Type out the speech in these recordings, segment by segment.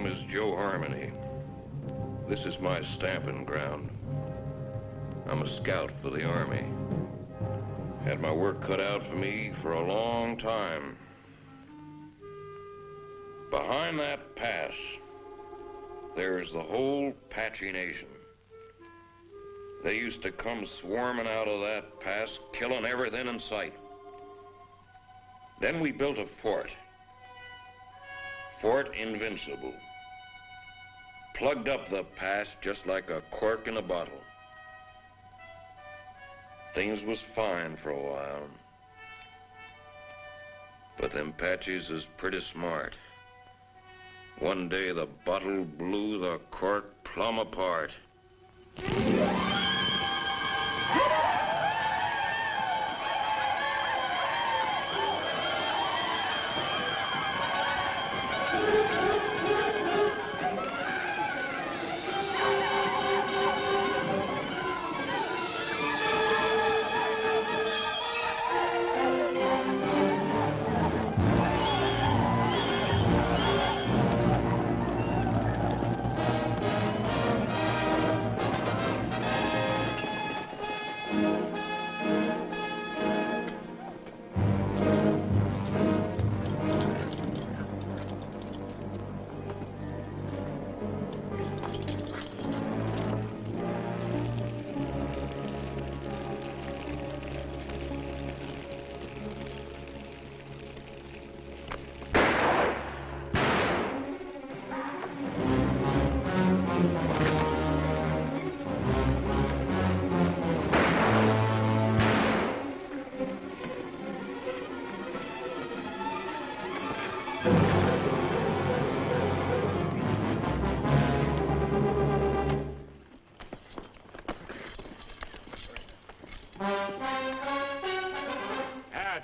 name is Joe Harmony. This is my stamping ground. I'm a scout for the Army. Had my work cut out for me for a long time. Behind that pass, there's the whole Apache Nation. They used to come swarming out of that pass, killing everything in sight. Then we built a fort. Fort Invincible. Plugged up the pass just like a cork in a bottle. Things was fine for a while. But them Apaches is pretty smart. One day the bottle blew the cork plumb apart.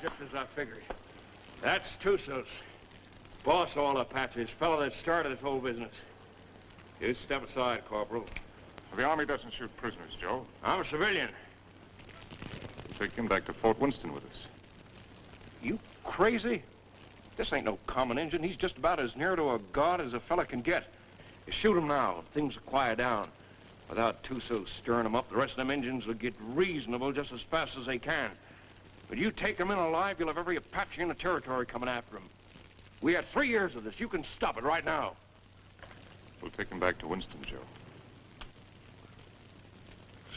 Just as I figured. That's Tusos. Boss of all Apaches, fellow that started this whole business. You step aside, Corporal. The Army doesn't shoot prisoners, Joe. I'm a civilian. Take him back to Fort Winston with us. You crazy? This ain't no common Injun. He's just about as near to a god as a fella can get. You shoot him now, things will quiet down. Without Tusos stirring them up, the rest of them Injuns will get reasonable just as fast as they can. But you take him in alive, you'll have every Apache in the territory coming after him. We had 3 years of this. You can stop it right now. We'll take him back to Winston, Joe.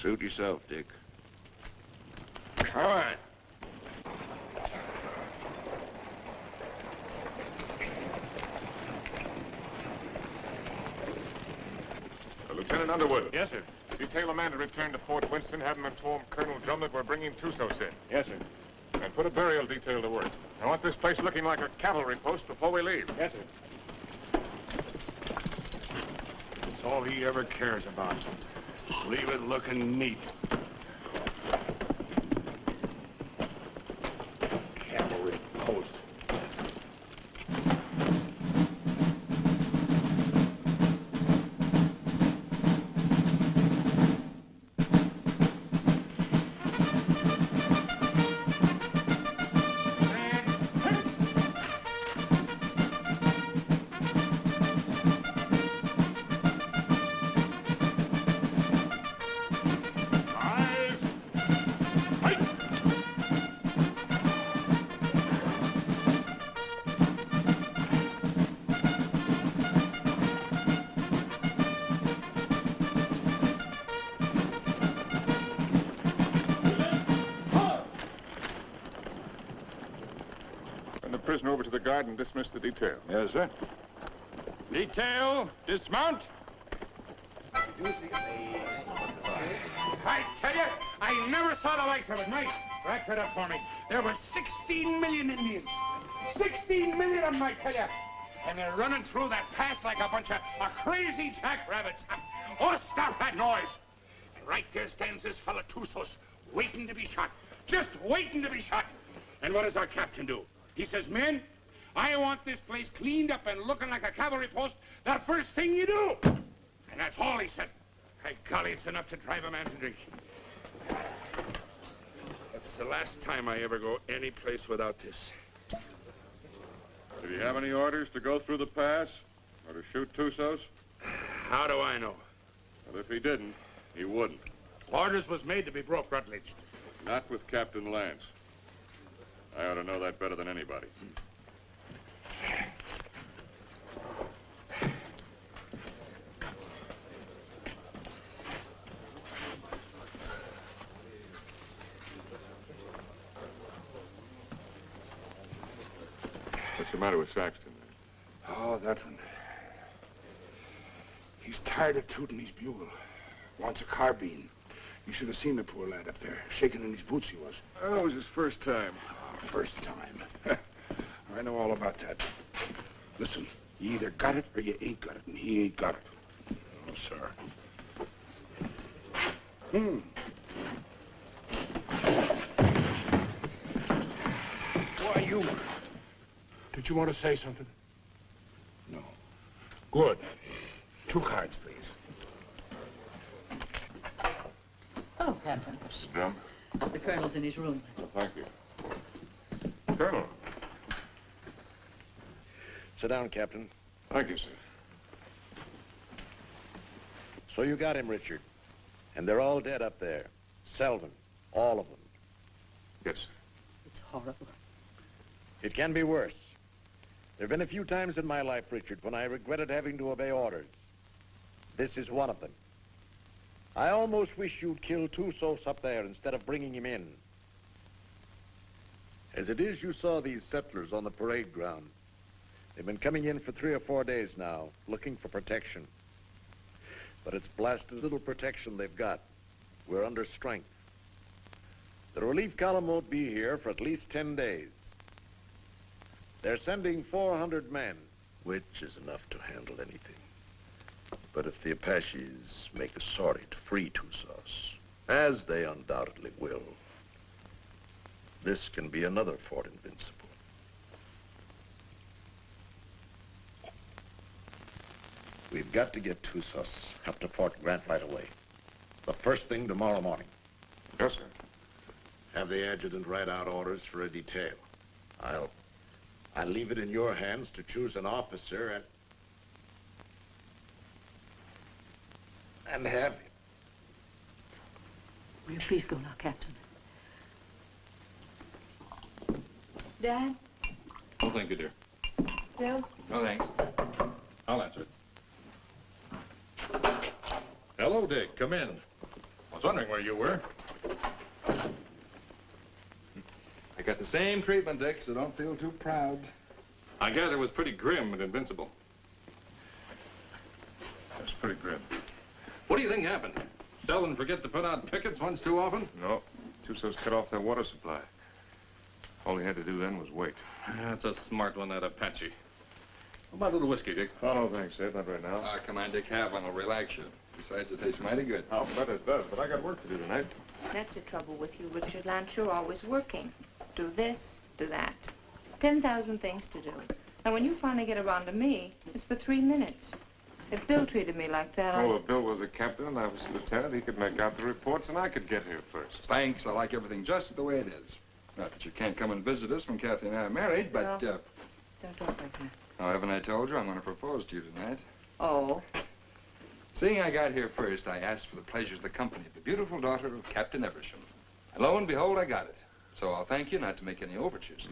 Suit yourself, Dick. All right. Lieutenant Underwood. Yes, sir. Detail a man to return to Fort Winston, have him inform Colonel Drum that we're bringing Tusos in. Yes, sir. And put a burial detail to work. I want this place looking like a cavalry post before we leave. Yes, sir. That's all he ever cares about. Leave it looking neat. Cavalry post. Prisoner over to the guard and dismiss the detail. Yes, sir. Detail, dismount. I tell you, I never saw the likes of it. Mike, rack that up for me. There were 16 million Indians. 16 million of them, I tell you. And they're running through that pass like a bunch of crazy jackrabbits. Oh, stop that noise. And right there stands this fella Tusos, waiting to be shot. Just waiting to be shot. And what does our captain do? He says, men, I want this place cleaned up and looking like a cavalry post the first thing you do. And that's all he said. By golly, it's enough to drive a man to drink. That's the last time I ever go any place without this. Did he have any orders to go through the pass? Or to shoot Tussos? How do I know? Well, if he didn't, he wouldn't. Orders was made to be broke, Rutledge. Not with Captain Lance. I ought to know that better than anybody. What's the matter with Saxton? Oh, that one. He's tired of tooting his bugle. Wants a carbine. You should have seen the poor lad up there. Shaking in his boots he was. Oh, it was his first time. Oh, first time. I know all about that. Listen, you either got it or you ain't got it, and he ain't got it. Oh, sir. Why, you... Did you want to say something? No. Good. 2 cards, please. Oh, Captain. Mr. Drum? The colonel's in his room. Well, thank you. Colonel. Sit down, Captain. Thank you, sir. So you got him, Richard. And they're all dead up there. Selden. All of them. Yes, sir. It's horrible. It can be worse. There have been a few times in my life, Richard, when I regretted having to obey orders. This is one of them. I almost wish you'd killed Tussos up there instead of bringing him in. As it is, you saw these settlers on the parade ground. They've been coming in for 3 or 4 days now, looking for protection. But it's blasted little protection they've got. We're under strength. The relief column won't be here for at least 10 days. They're sending 400 men, which is enough to handle anything. But if the Apaches make a sortie to free Tussos, as they undoubtedly will, this can be another Fort Invincible. We've got to get Tussos up to Fort Grant right away. The first thing tomorrow morning. Yes, sir. Have the adjutant write out orders for a detail. I'll leave it in your hands to choose an officer and have him. Will you please go now, Captain? Dad? Oh, thank you, dear. Bill? No, thanks. I'll answer it. Hello, Dick. Come in. I was wondering where you were. I got the same treatment, Dick, so don't feel too proud. I gather it was pretty grim and invincible. That's pretty grim. What do you think happened? Selden forget to put out pickets once too often? No. Tussos cut off their water supply. All he had to do then was wait. That's a smart one, that Apache. How about a little whiskey, Dick? Oh, no, thanks, Ed. Not right now. Come on, Dick. Have one. It'll relax you. Besides, it tastes mighty good. I'll bet it does, but I got work to do tonight. That's the trouble with you, Richard Lance. You're always working. Do this, do that. 10,000 things to do. And when you finally get around to me, it's for 3 minutes. If Bill treated me like that, Oh, if Bill was the captain and I was the lieutenant, he could make out the reports and I could get here first. Thanks. I like everything just the way it is. Not that you can't come and visit us when Kathy and I are married, but, Well, don't talk like that. oh, haven't I told you I'm going to propose to you tonight? Oh. Seeing I got here first, I asked for the pleasure of the company of the beautiful daughter of Captain Eversham. And lo and behold, I got it. So I'll thank you not to make any overtures.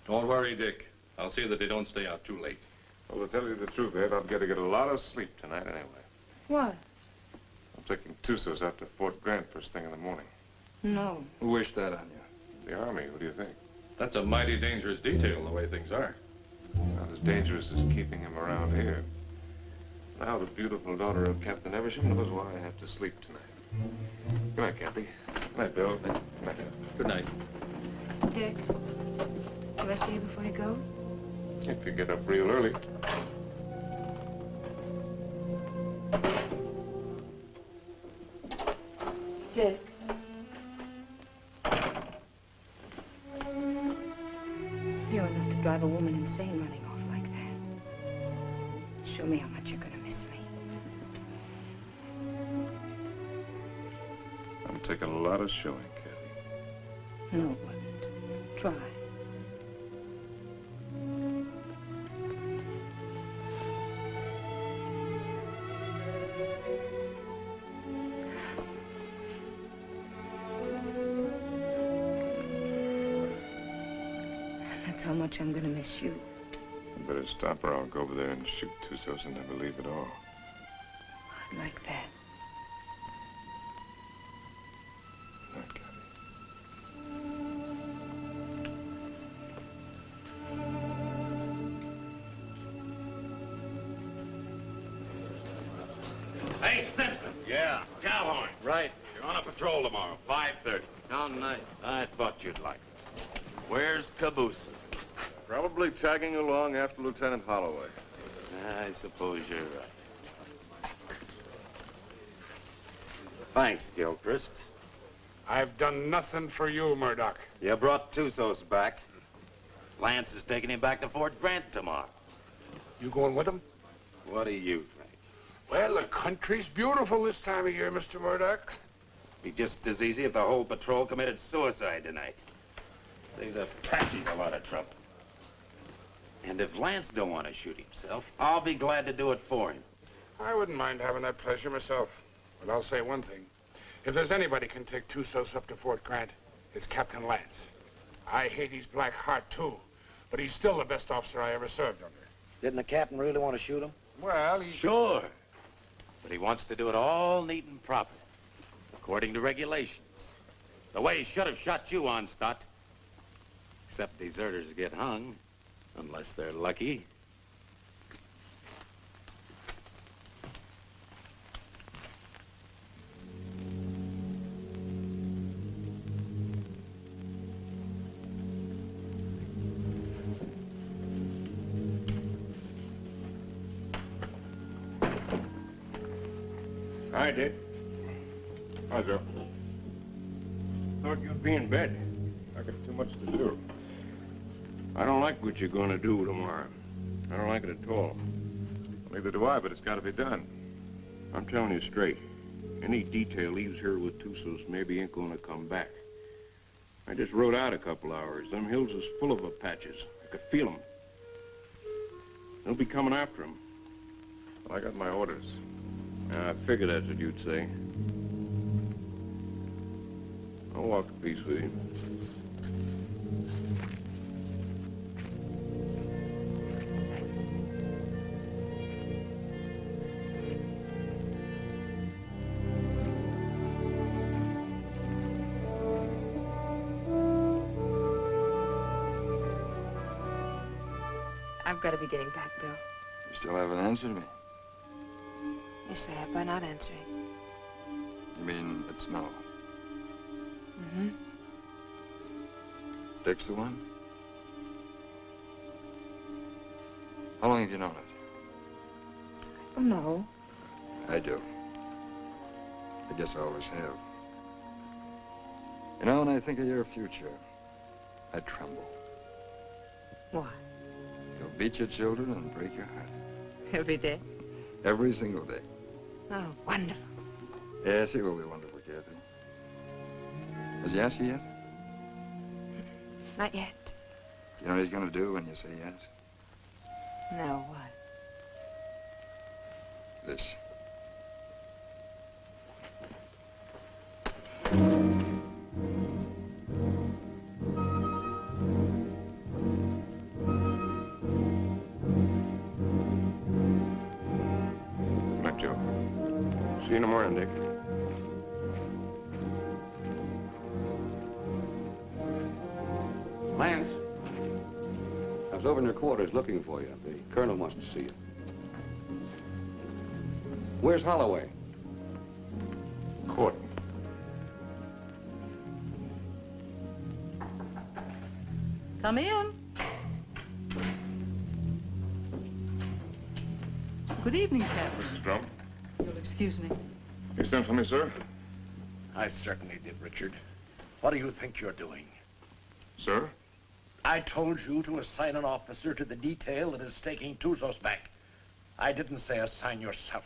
Don't worry, Dick. I'll see that they don't stay out too late. Well, to tell you the truth, Ed, I've got to get a lot of sleep tonight anyway. What? I'm taking Tussos out to Fort Grant first thing in the morning. No. Who wished that on you? The Army, what do you think? That's a mighty dangerous detail, the way things are. It's not as dangerous as keeping him around here. Now the beautiful daughter of Captain Eversham knows why I have to sleep tonight. Good night, Kathy. Good night, Bill. Good night. Good night. Dick, do I see you before you go? If you get up real early. Dick. You're enough to drive a woman insane running off like that. Show me how much you're gonna miss me. I'm taking a lot of showing, Kathy. No, it wouldn't. Try. much I'm gonna miss you. You better stop or I'll go over there and shoot Tussos and never leave at all. I'd like that. Good night, Cappy. Hey, Simpson. Yeah? Cowhorn. Right. You're on a patrol tomorrow, 5:30. How nice. I thought you'd like it. Where's Caboose? Probably tagging along after Lieutenant Holloway. I suppose you're right. Thanks, Gilchrist. I've done nothing for you, Murdoch. You brought Tussos back. Lance is taking him back to Fort Grant tomorrow. You going with him? What do you think? Well, the country's beautiful this time of year, Mr. Murdoch. Be just as easy if the whole patrol committed suicide tonight. Save the Apaches a lot of trouble. And if Lance don't want to shoot himself, I'll be glad to do it for him. I wouldn't mind having that pleasure myself. But I'll say one thing. If there's anybody can take Tussos up to Fort Grant, it's Captain Lance. I hate his black heart, too. But he's still the best officer I ever served under. Didn't the captain really want to shoot him? Well, he... Sure. But he wants to do it all neat and proper, according to regulations. The way he should have shot you on, Stott. Except deserters get hung, unless they're lucky. Hi, Dick. Hi, Joe. Thought you'd be in bed. I got too much to do. I don't like what you're going to do tomorrow. I don't like it at all. Neither do I, but it's got to be done. I'm telling you straight. Any detail leaves here with Tussos maybe ain't going to come back. I just rode out a couple hours. Them hills is full of Apaches. I could feel them. They'll be coming after him. Well, I got my orders. I figured that's what you'd say. I'll walk a piece with you. I've got to be getting back, Bill. You still haven't answered me. Yes, I have by not answering. You mean it's no? Mm-hmm. Dick's the one? How long have you known it? Oh, no. I do. I guess I always have. You know, when I think of your future, I tremble. Why? You'll beat your children and break your heart. Every day? Every single day. Oh, wonderful. Yes, he will be wonderful, Kathy. Has he asked you yet? Not yet. Do you know what he's going to do when you say yes? No, what? This. See you in the morning, Dick. Lance, I was over in your quarters looking for you. The colonel wants to see you. Where's Holloway? Court. Come in. Good evening, Captain. Mrs. Drum. You'll excuse me. You sent for me, sir? I certainly did, Richard. What do you think you're doing? Sir? I told you to assign an officer to the detail that is taking Tussos back. I didn't say assign yourself.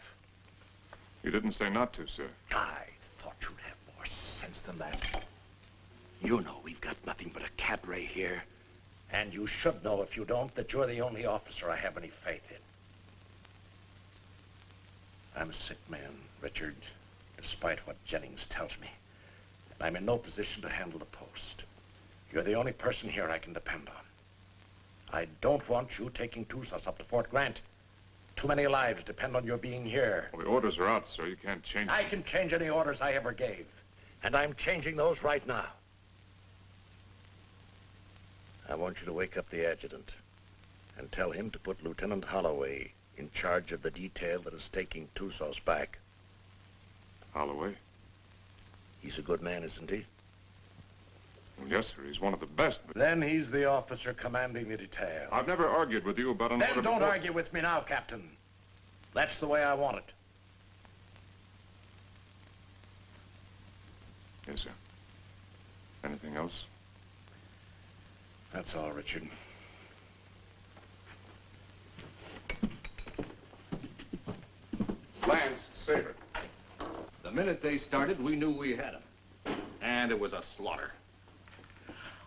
You didn't say not to, sir. I thought you'd have more sense than that. You know we've got nothing but a cabaret here. And you should know, if you don't, that you're the only officer I have any faith in. I'm a sick man, Richard, despite what Jennings tells me. I'm in no position to handle the post. You're the only person here I can depend on. I don't want you taking Tusas up to Fort Grant. Too many lives depend on your being here. Well, the orders are out, sir. You can't change them. I can change any orders I ever gave. And I'm changing those right now. I want you to wake up the adjutant and tell him to put Lieutenant Holloway in charge of the detail that is taking Tusas back. Holloway? He's a good man, isn't he? Well, yes, sir. He's one of the best. But Then he's the officer commanding the detail. I've never argued with you about an order Then don't before. argue with me now, Captain. That's the way I want it. Yes, sir. Anything else? That's all, Richard. Lance, Saber. The minute they started, we knew we had them. And it was a slaughter.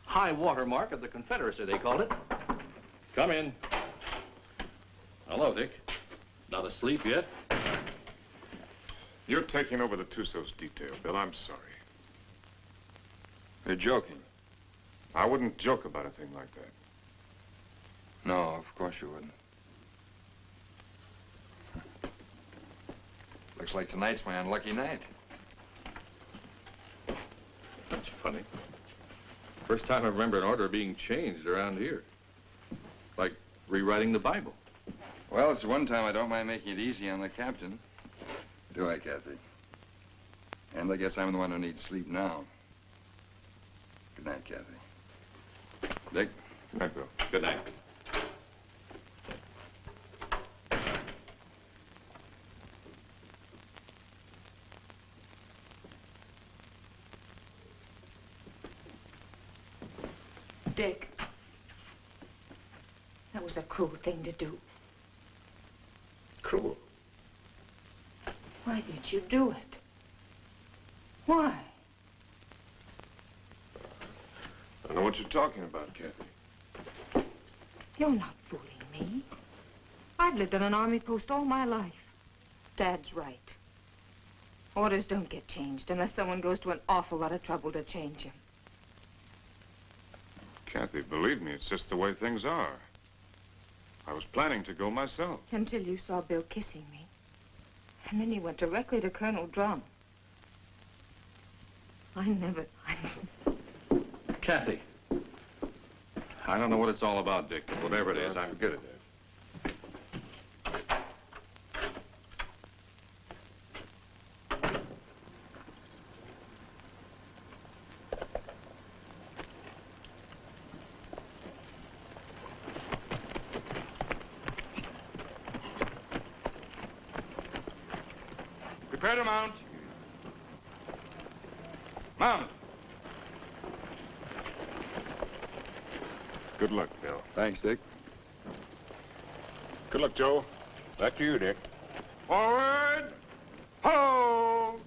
High water mark of the Confederacy, they called it. Come in. Hello, Dick. Not asleep yet? You're taking over the Tusas detail, Bill. I'm sorry. You're joking. I wouldn't joke about a thing like that. No, of course you wouldn't. Looks like tonight's my unlucky night. That's funny. First time I remember an order being changed around here. Like rewriting the Bible. Well, it's the one time I don't mind making it easy on the captain. Do I, Kathy? And I guess I'm the one who needs sleep now. Good night, Kathy. Dick? Good night, Bill. Good night. Dick, that was a cruel thing to do. Cruel. Why did you do it? Why? I don't know what you're talking about, Kathy. You're not fooling me. I've lived on an army post all my life. Dad's right. Orders don't get changed unless someone goes to an awful lot of trouble to change them. Kathy, believe me, it's just the way things are. I was planning to go myself. Until you saw Bill kissing me. And then you went directly to Colonel Drum. Kathy. I don't know what it's all about, Dick, but whatever it is, Forget it, Dad. Prepare to mount. Mount. Good luck, Bill. Thanks, Dick. Good luck, Joe. Back to you, Dick. Forward. Ho!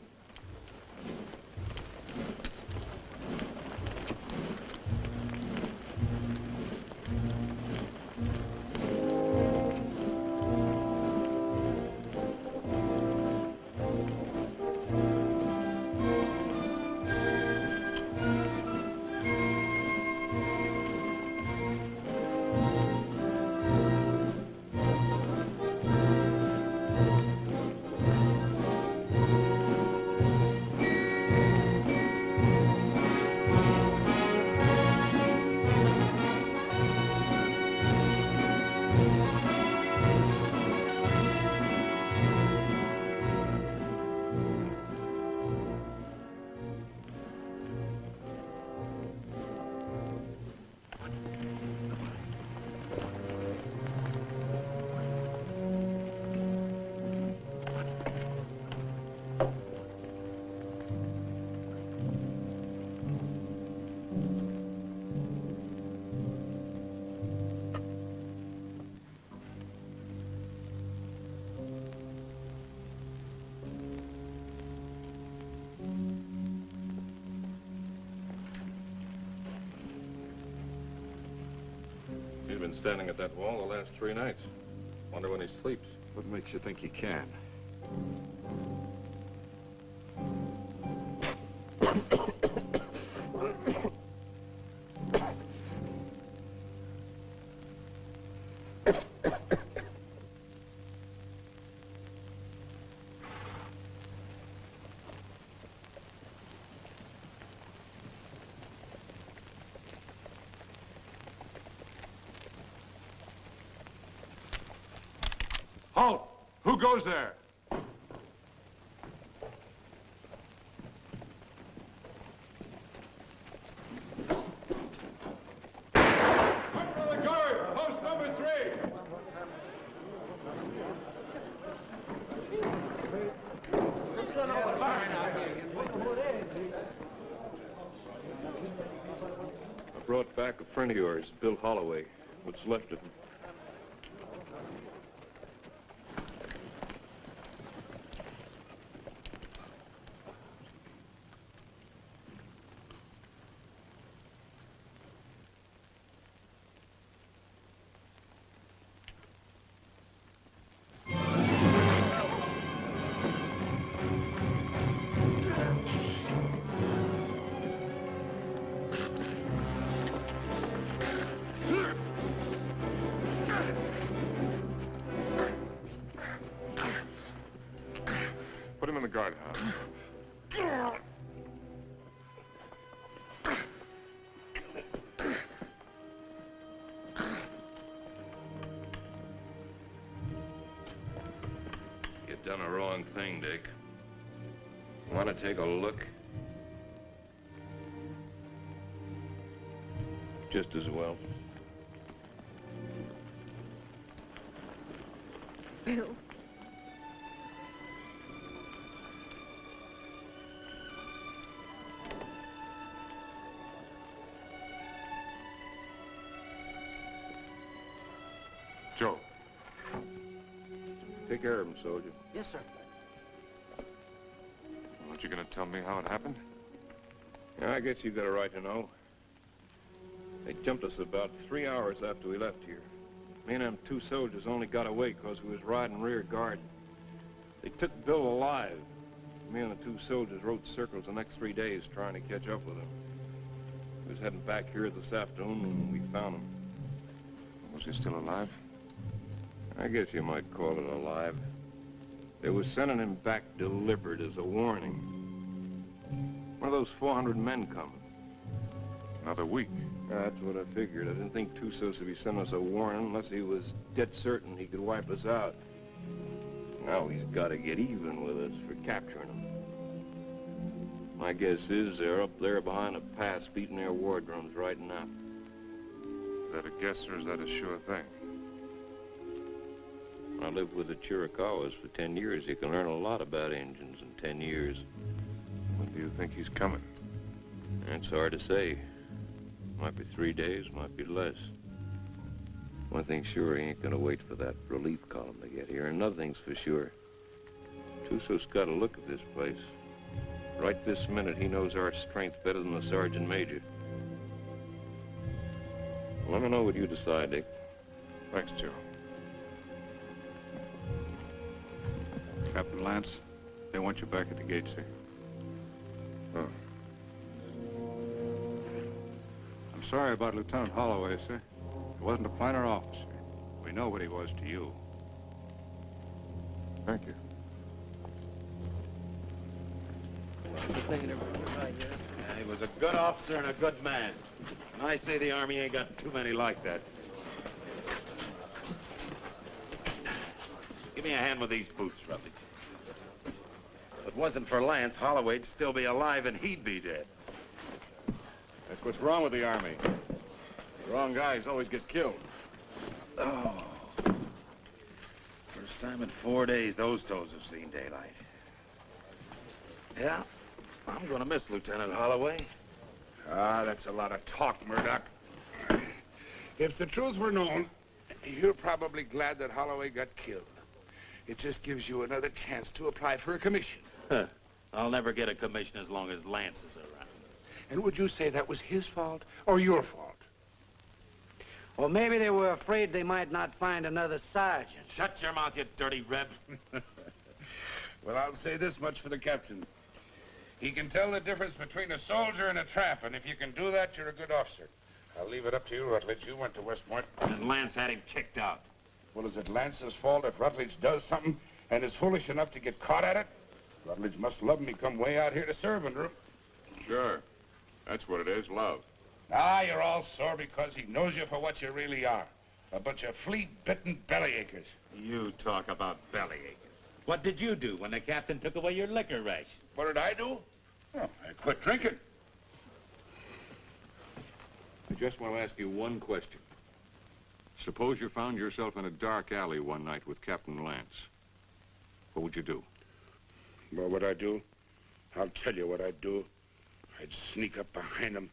He's been standing at that wall the last 3 nights. Wonder when he sleeps. What makes you think he can? Who goes there? Brought back a friend of yours, Bill Holloway. What's left of him. Put him in the guardhouse. You've done a wrong thing, Dick. Want to take a look? Just as well. Bill. Joe. Take care of him, soldier. Yes, sir. Aren't you going to tell me how it happened? Yeah, I guess you've got a right to know. They jumped us about 3 hours after we left here. Me and them 2 soldiers only got away because we was riding rear guard. They took Bill alive. Me and the 2 soldiers rode circles the next 3 days trying to catch up with him. We was heading back here this afternoon when we found him. Was he still alive? I guess you might call it alive. They was sending him back delivered as a warning. One of those 400 men coming. Another week. That's what I figured. I didn't think Tussos would be sending us a warning unless he was dead certain he could wipe us out. Now he's got to get even with us for capturing him. My guess is they're up there behind a pass beating their war drums right now. Is that a guess or is that a sure thing? I lived with the Chiricahuas for 10 years. You can learn a lot about Indians in 10 years. When do you think he's coming? It's hard to say. Might be 3 days, might be less. One thing's sure, he ain't gonna wait for that relief column to get here. And another thing's for sure. Tussos got a look at this place. Right this minute, he knows our strength better than the sergeant major. Let me know what you decide, Dick. Thanks, Joe. Captain Lance, they want you back at the gate, sir. Oh. I'm sorry about Lieutenant Holloway, sir. He wasn't a planter officer. We know what he was to you. Thank you. Yeah, he was a good officer and a good man. And I say the Army ain't got too many like that. Give me a hand with these boots, Rutledge. If it wasn't for Lance, Holloway'd still be alive and he'd be dead. That's what's wrong with the Army. The wrong guys always get killed. Oh. First time in 4 days those toes have seen daylight. Yeah, I'm gonna miss Lieutenant Holloway. Ah, that's a lot of talk, Murdoch. If the truth were known, you're probably glad that Holloway got killed. It just gives you another chance to apply for a commission. Huh. I'll never get a commission as long as Lance is around. And would you say that was his fault or your fault? Well, maybe they were afraid they might not find another sergeant. Shut your mouth, you dirty reb. Well, I'll say this much for the captain. He can tell the difference between a soldier and a tramp, and if you can do that, you're a good officer. I'll leave it up to you, Rutledge. You went to West Point. And Lance had him kicked out. Well, is it Lance's fault if Rutledge does something and is foolish enough to get caught at it? Rutledge must love him. He come way out here to serve under him. Sure. That's what it is, love. Ah, you're all sore because he knows you for what you really are. A bunch of flea-bitten bellyachers. You talk about bellyachers. What did you do when the captain took away your liquor ration? What did I do? Oh, I quit drinking. I just want to ask you one question. Suppose you found yourself in a dark alley one night with Captain Lance. What would you do? What would I do? I'll tell you what I'd do. I'd sneak up behind him,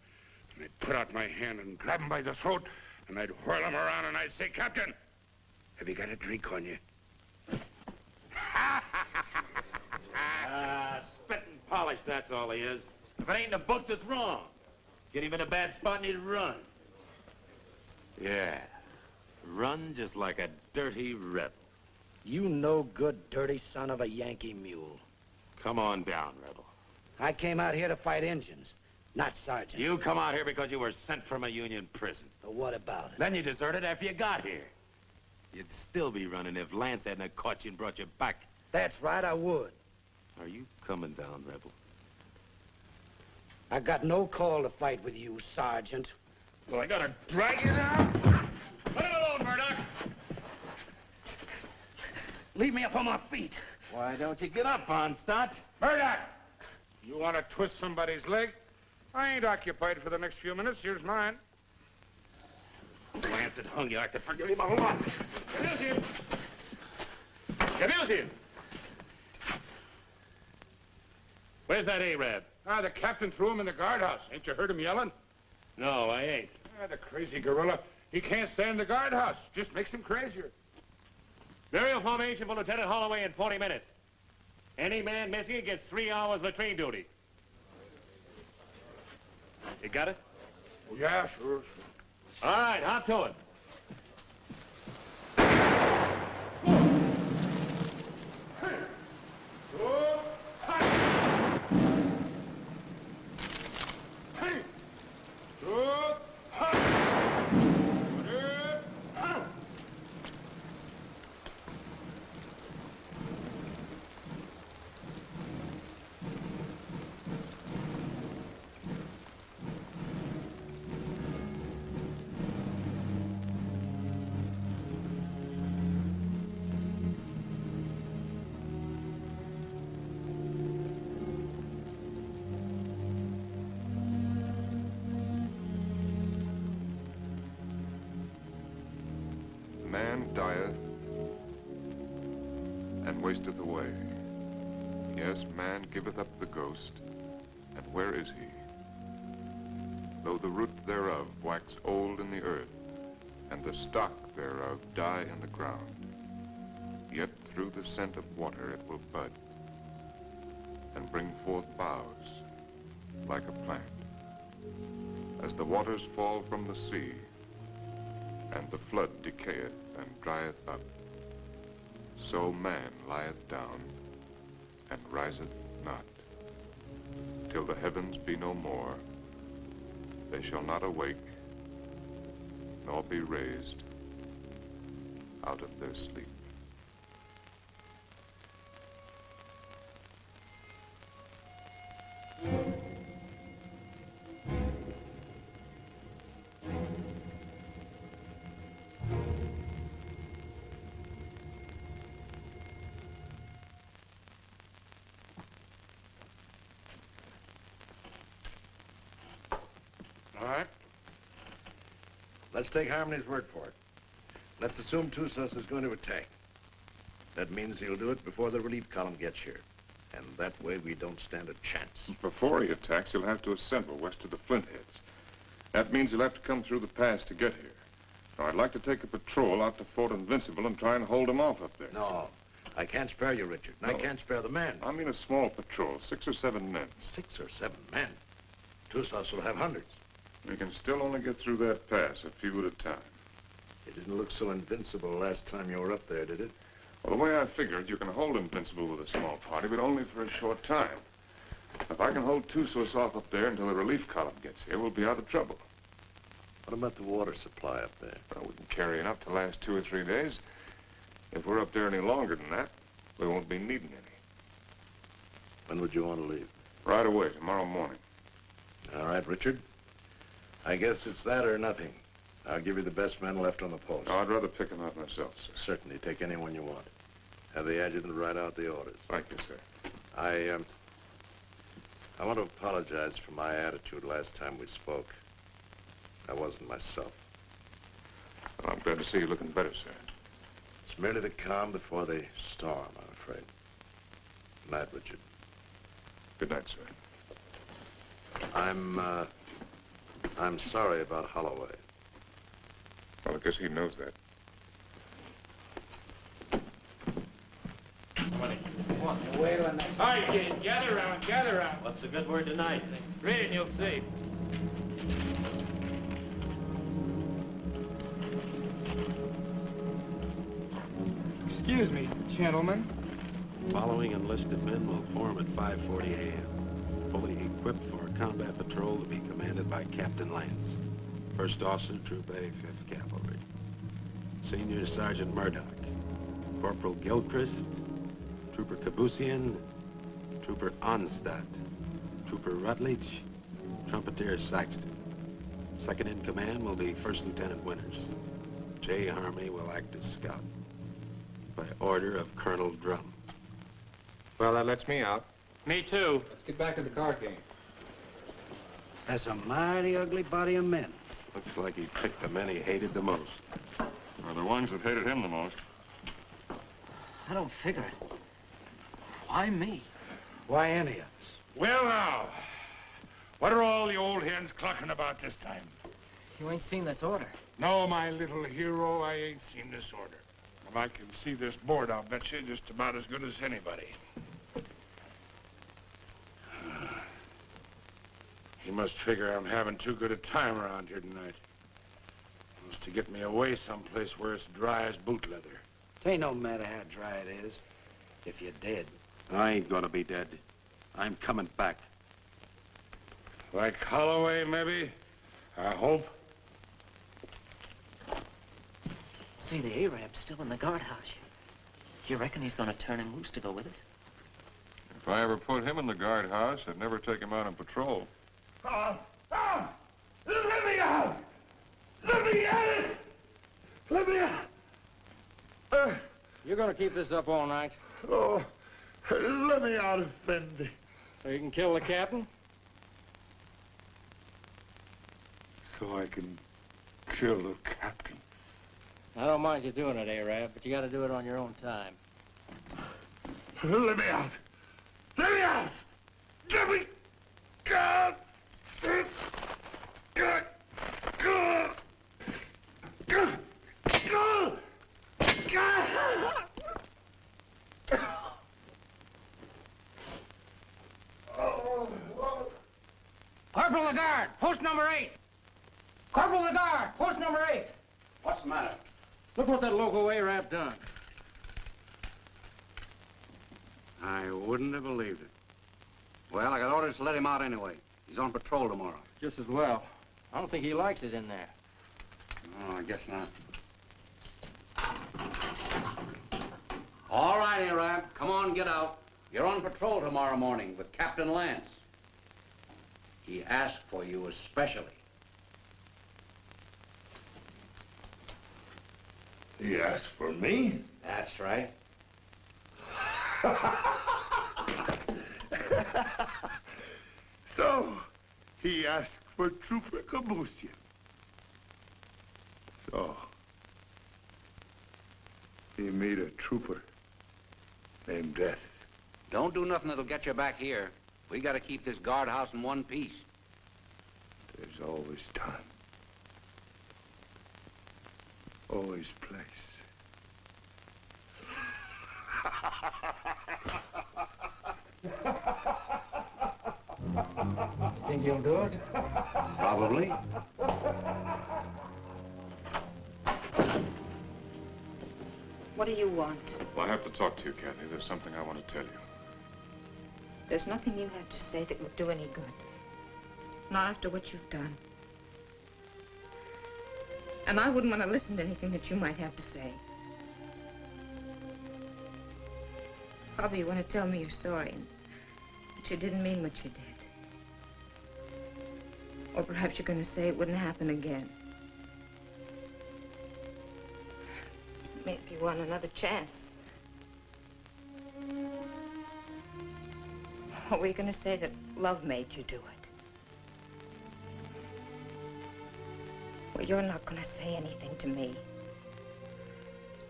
and I'd put out my hand and grab him by the throat, and I'd whirl him around, and I'd say, Captain, have you got a drink on you? Spit and polish, that's all he is. If it ain't in the books, it's wrong. Get him in a bad spot and he'd run. Yeah, run just like a dirty rebel. You no good, dirty son of a Yankee mule. Come on down, rebel. I came out here to fight Indians, not sergeant. You come out here because you were sent from a Union prison. But what about it? Then you deserted after you got here. You'd still be running if Lance hadn't caught you and brought you back. That's right, I would. Are you coming down, rebel? I got no call to fight with you, Sergeant. Well, I gotta drag you down? Let it alone, Murdoch! Leave me up on my feet. Why don't you get up, Onstott? Murdoch! You want to twist somebody's leg? I ain't occupied for the next few minutes. Here's mine. Lance had hung you. I could forgive him a whole lot. Abuse him! Abuse him! Where's that Arab? The captain threw him in the guardhouse. Ain't you heard him yelling? No, I ain't. The crazy gorilla. He can't stay in the guardhouse. Just makes him crazier. Burial formation for Lieutenant Holloway in 40 minutes. Any man missing gets 3 hours latrine duty. You got it? Oh, yeah, sure. All right, hop to it. Man dieth and wasteth away. Yes, man giveth up the ghost, and where is he? Though the root thereof wax old in the earth, and the stock thereof die in the ground, yet through the scent of water it will bud, and bring forth boughs like a plant. As the waters fall from the sea, and the flood decayeth and drieth up, so man lieth down and riseth not. Till the heavens be no more, they shall not awake, nor be raised out of their sleep. All right. Let's take Harmony's word for it. Let's assume Tussos is going to attack. That means he'll do it before the relief column gets here. And that way we don't stand a chance. Before he attacks, he'll have to assemble west of the Flintheads. That means he'll have to come through the pass to get here. Now, I'd like to take a patrol out to Fort Invincible and try and hold him off up there. No, I can't spare you, Richard. And No. I can't spare the men. I mean a small patrol, 6 or 7 men. 6 or 7 men? Tussos will have hundreds. We can still only get through that pass, a few at a time. It didn't look so invincible last time you were up there, did it? Well, the way I figured, you can hold Invincible with a small party, but only for a short time. If I can hold Tussos off up there until the relief column gets here, we'll be out of trouble. What about the water supply up there? Well, we can carry enough to last 2 or 3 days. If we're up there any longer than that, we won't be needing any. When would you want to leave? Right away, tomorrow morning. All right, Richard. I guess it's that or nothing. I'll give you the best men left on the post. Oh, I'd rather pick them out myself, sir. Certainly. Take anyone you want. Have the adjutant write out the orders. Thank you, sir. I want to apologize for my attitude last time we spoke. I wasn't myself. Well, I'm glad to see you looking better, sir. It's merely the calm before the storm, I'm afraid. Good night, Richard. Good night, sir. I'm sorry about Holloway. Well, I guess he knows that. Wait till the next. All right, kids, gather around, gather around. What's the good word tonight? Read and you'll see. Excuse me, gentlemen. Following enlisted men will form at 5:40 a.m. Fully equipped for a combat patrol to be commanded by Captain Lance, 1st Officer, Troop A, 5th Cavalry. Senior Sergeant Murdoch, Corporal Gilchrist, Trooper Kabusian, Trooper Onstadt, Trooper Rutledge, Trumpeter Saxton. Second in command will be 1st Lieutenant Winters. J. Harmony will act as scout. By order of Colonel Drum. Well, that lets me out. Me too. Let's get back to the card game. That's a mighty ugly body of men. Looks like he picked the men he hated the most. Or the ones that hated him the most. I don't figure it. Why me? Why any of us? Well, now, what are all the old hens clucking about this time? You ain't seen this order. No, my little hero, I ain't seen this order. And I can see this board, I'll bet you, just about as good as anybody. He must figure I'm having too good a time around here tonight. He wants to get me away someplace where it's dry as boot leather. It ain't no matter how dry it is. If you're dead. I ain't gonna be dead. I'm coming back. Like Holloway, maybe? I hope. See, the Arab's still in the guardhouse. You reckon he's gonna turn him loose to go with us? If I ever put him in the guardhouse, I'd never take him out on patrol. Let me out! Let me out! Let me out! You're gonna keep this up all night? Oh, let me out, Effendi. So you can kill the captain? So I can kill the captain. I don't mind you doing it, Arab, but you gotta do it on your own time. Let me out! Let me out! Let me out! Corporal Lagarde, post number 8. Corporal Lagarde, post number 8. What's the matter? Look what that local Arab done. I wouldn't have believed it. Well, I got orders to let him out anyway. He's on patrol tomorrow. Just as well. I don't think he likes it in there. Oh, I guess not. All right, Arab. Come on, get out. You're on patrol tomorrow morning with Captain Lance. He asked for you especially. He asked for me? That's right. So, he asked for Trooper Kabusian. So, he made a trooper named Death. Don't do nothing that'll get you back here. We got to keep this guardhouse in one piece. There's always time. Always place. You think you'll do it? Probably. What do you want? Well, I have to talk to you, Kathy. There's something I want to tell you. There's nothing you have to say that would do any good. Not after what you've done. And I wouldn't want to listen to anything that you might have to say. Probably you want to tell me you're sorry and that you didn't mean what you did. Or perhaps you're going to say it wouldn't happen again. maybe want another chance. Are we going to say that love made you do it? Well, you're not going to say anything to me.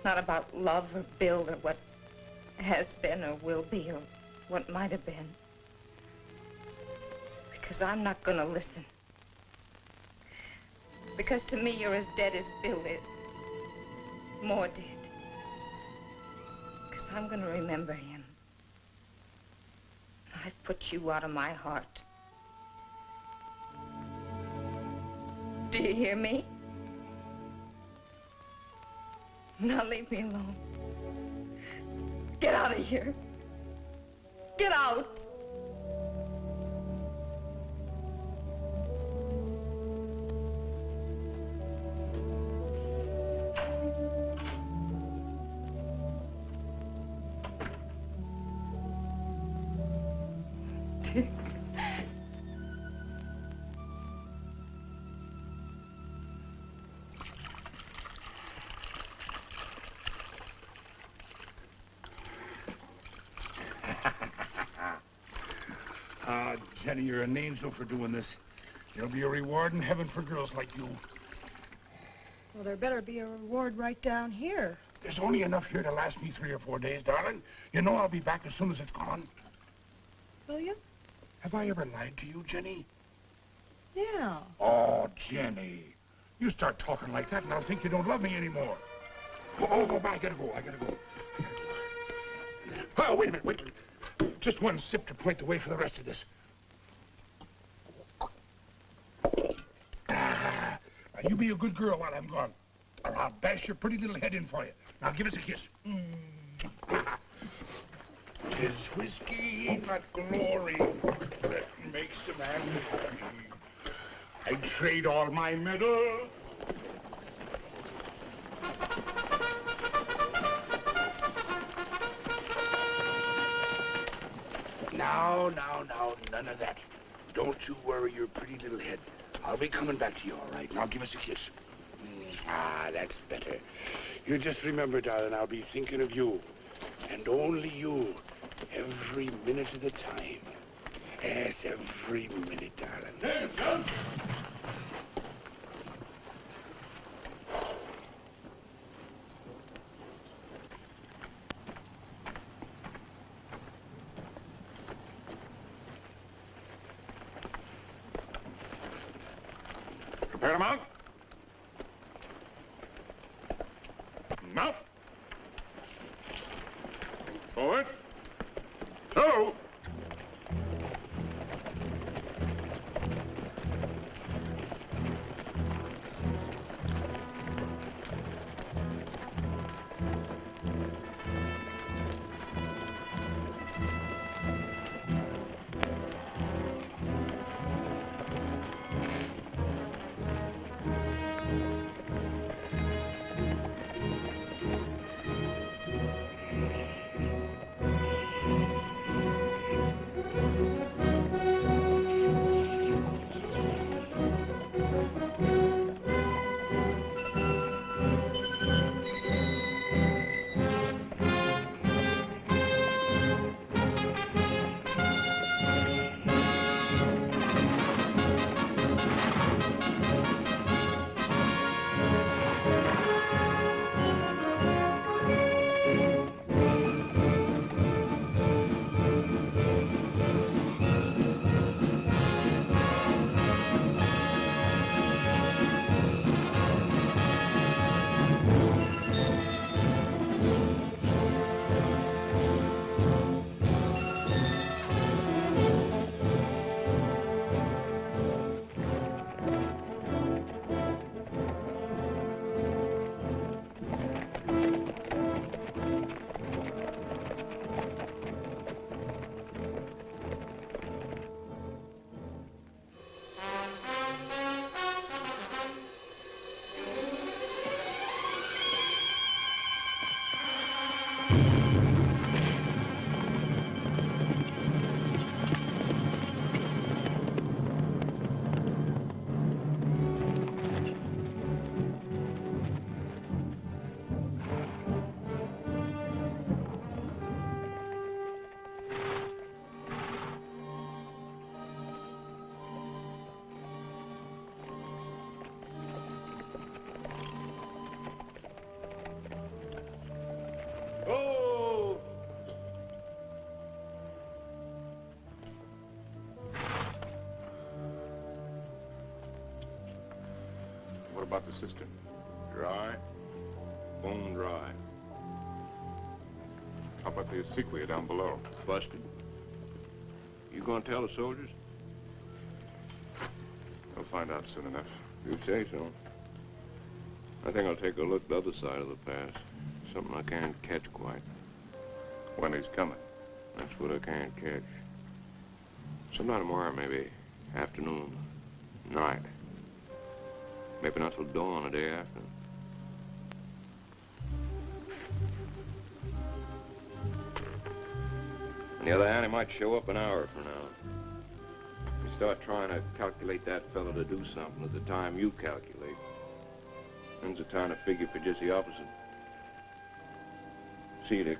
Not about love or Bill or what has been or will be or what might have been. Because I'm not going to listen. Because to me, you're as dead as Bill is. More dead. Because I'm going to remember him. I've put you out of my heart. Do you hear me? Now leave me alone. Get out of here. Get out. Jenny, you're an angel for doing this. There'll be a reward in heaven for girls like you. Well, there better be a reward right down here. There's only enough here to last me 3 or 4 days, darling. You know I'll be back as soon as it's gone. Will you? Have I ever lied to you, Jenny? Yeah. Oh, Jenny. You start talking like that and I'll think you don't love me anymore. Oh, I gotta go. Oh, wait a minute. Just one sip to point the way for the rest of this. Now, you be a good girl while I'm gone. Or I'll bash your pretty little head in for you. Now, give us a kiss. 'Tis whiskey, not glory, that makes a man happy. I'd trade all my medals. Now, none of that. Don't you worry your pretty little head. I'll be coming back to you, all right? Now, give us a kiss. That's better. You just remember, darling, I'll be thinking of you. And only you. Every minute of the time. Yes, every minute, darling. Prepare to mount. Mount. Forward. Two. What about the cistern? Dry? Bone dry. How about the obsequia down below? Busted. You gonna tell the soldiers? We'll find out soon enough. You say so. I think I'll take a look the other side of the pass. Something I can't catch quite. When he's coming. That's what I can't catch. Sometime tomorrow, maybe. Afternoon. Night. Maybe not till dawn the day after. On the other hand, he might show up an hour from now. You start trying to calculate that fellow to do something at the time you calculate. Then's the time to figure for just the opposite. See you, Dick.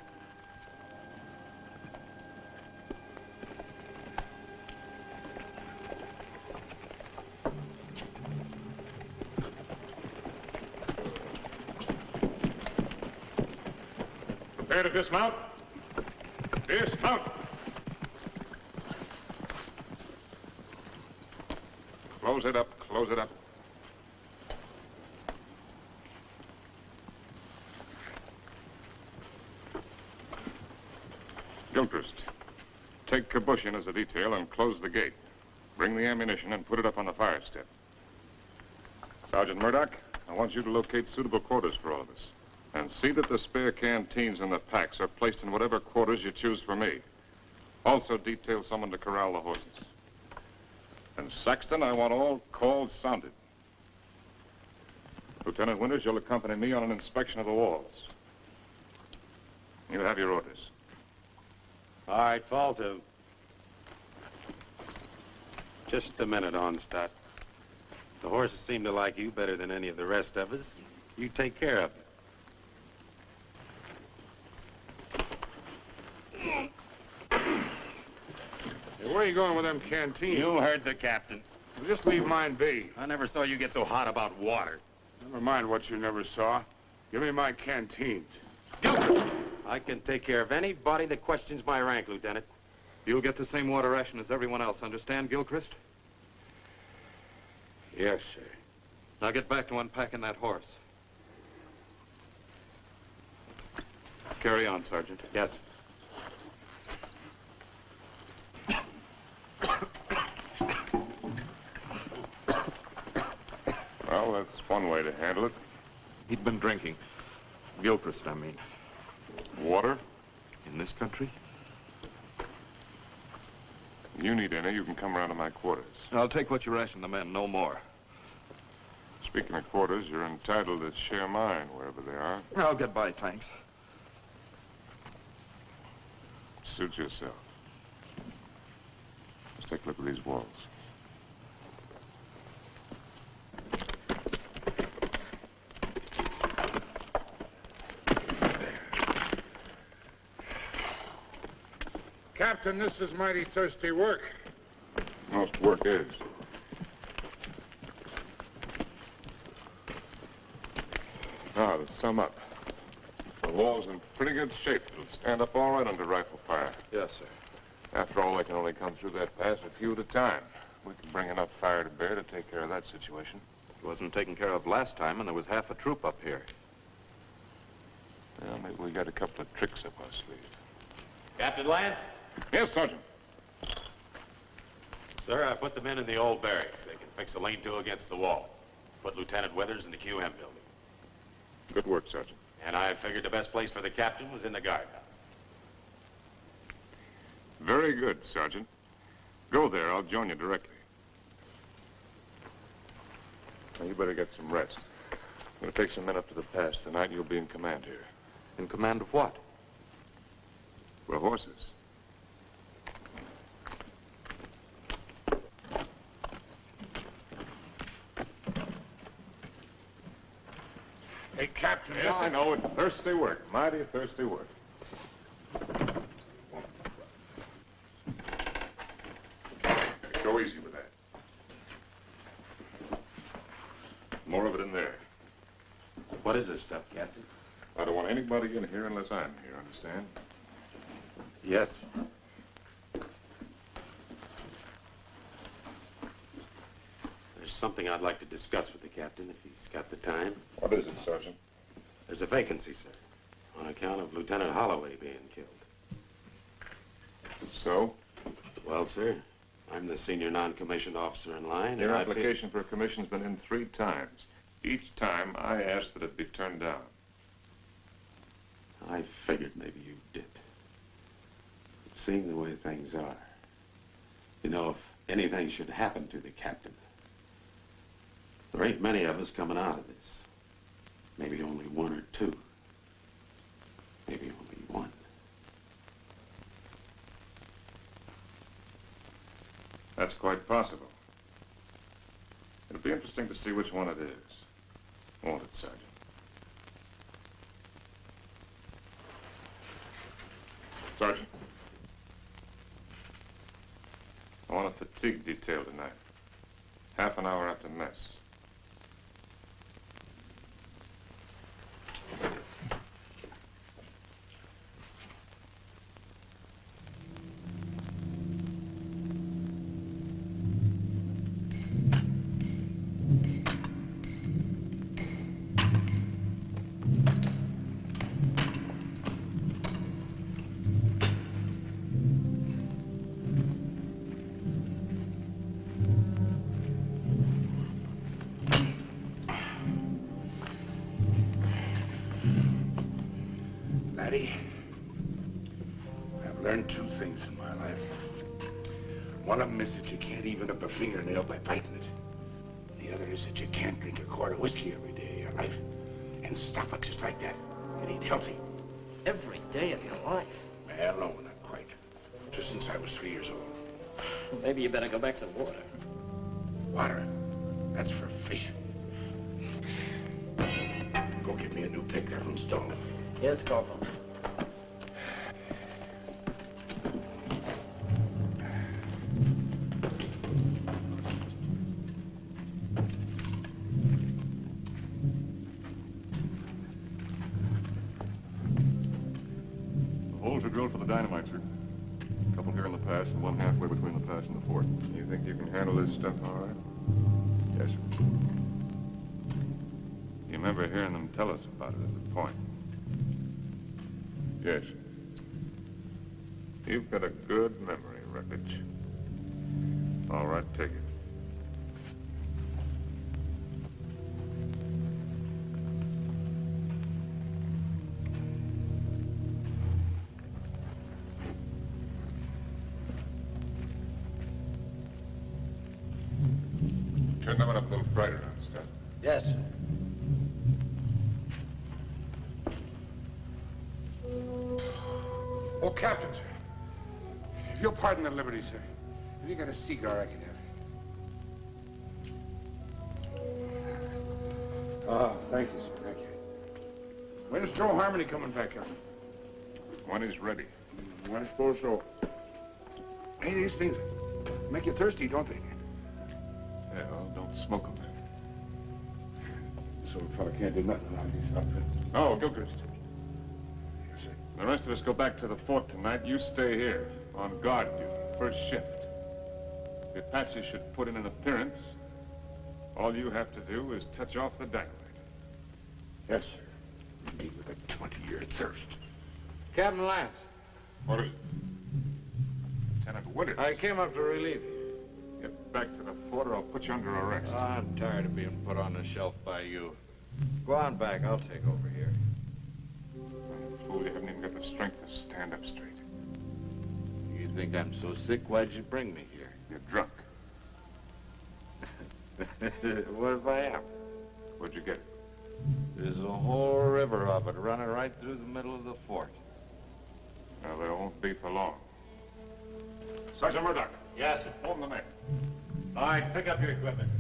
Prepare to dismount. Dismount. Close it up. Close it up. Gilchrist, take Kabush in as a detail and close the gate. Bring the ammunition and put it up on the fire step. Sergeant Murdoch, I want you to locate suitable quarters for all of us. And see that the spare canteens and the packs are placed in whatever quarters you choose for me. Also detail someone to corral the horses. And Saxton, I want all calls sounded. Lieutenant Winters, you'll accompany me on an inspection of the walls. You have your orders. All right, fall to. Just a minute, Onstadt. The horses seem to like you better than any of the rest of us. You take care of them. Hey, where are you going with them canteens? You heard the captain. Well, just leave mine be. I never saw you get so hot about water. Never mind what you never saw. Give me my canteens. Gilchrist! I can take care of anybody that questions my rank, Lieutenant. You'll get the same water ration as everyone else, understand, Gilchrist? Yes, sir. Now get back to unpacking that horse. Carry on, Sergeant. Yes. Well, that's one way to handle it. He'd been drinking. Gilchrist, I mean. Water? In this country? You need any, you can come around to my quarters. I'll take what you ration the men, no more. Speaking of quarters, you're entitled to share mine, wherever they are. I'll get by, thanks. Suit yourself. Let's take a look at these walls. Captain, this is mighty thirsty work. Most work is. Now, to sum up. The wall's in pretty good shape. It'll stand up all right under rifle fire. Yes, sir. After all, they can only come through that pass a few at a time. We can bring enough fire to bear to take care of that situation. It wasn't taken care of last time, and there was half a troop up here. Well, maybe we got a couple of tricks up our sleeve. Captain Lance? Yes, Sergeant. Sir, I put the men in the old barracks. They can fix a lean-to against the wall. Put Lieutenant Withers in the QM building. Good work, Sergeant. And I figured the best place for the captain was in the guardhouse. Very good, Sergeant. Go there. I'll join you directly. Now, you better get some rest. I'm going to take some men up to the pass tonight, and you'll be in command here. In command of what? We're horses. Hey, Captain, Yes, I know. It's thirsty work. Mighty thirsty work. Go easy with that. More of it in there. What is this stuff, Captain? I don't want anybody in here unless I'm here, understand? Yes. There's something I'd like to discuss with the captain, if he's got the time. What is it, Sergeant? There's a vacancy, sir, on account of Lieutenant Holloway being killed. So? Well, sir, I'm the senior non-commissioned officer in line. Your application for a commission's been in 3 times. Each time, I asked that it be turned down. I figured maybe you did. But seeing the way things are, you know, if anything should happen to the captain, there ain't many of us coming out of this. Maybe only 1 or 2. Maybe only 1. That's quite possible. It'll be interesting to see which one it is. Won't it, Sergeant? Sergeant. I want a fatigue detail tonight. Half an hour after mess. I've learned 2 things in my life. One of them is that you can't even up a fingernail by biting it. The other is that you can't drink a quart of whiskey every day of your life and stop it just like that and eat healthy. Every day of your life? Well, no, not quite. Just since I was 3 years old. Maybe you better go back to the water. Water? That's for fish. Go get me a new pick. That one's dull. Yes, Corporal. The holes are drilled for the dynamite, sir. A couple here in the pass and one halfway between the pass and the fort. You think you can handle this stuff all right? Yes, sir. You remember hearing them tell us about it at the point? Yes. You've got a good memory, Wreckage. All right, take it. Turn that one up a little brighter, Stan. Yes, sir. Oh, Captain, sir. If you'll pardon the liberty, sir. Have you got a cigar I can have? Oh, thank you, sir. Thank you. When's Joe Harmony coming back up? When he's ready. I suppose so. Hey, these things make you thirsty, don't they? Yeah, well, don't smoke them. So a fella can't do nothing around these outfits. No, Gilchrist. Yes, sir. The rest of us go back to the fort tonight. You stay here, on guard duty, first shift. If Patsy should put in an appearance, all you have to do is touch off the dynamite. Yes, sir. Me with a 20-year thirst. Captain Lance. What is it? Lieutenant Winters. I came up to relieve you. Get back to the fort or I'll put you under arrest. I'm tired of being put on the shelf by you. Go on back. I'll take over here. Fool, you haven't even got the strength to stand up straight. You think I'm so sick? Why'd you bring me here? You're drunk. What if I am? Where'd you get it? There's a whole river of it running right through the middle of the fort. Well, there won't be for long. Sergeant Murdoch. Yes, sir. Hold the men. All right, pick up your equipment.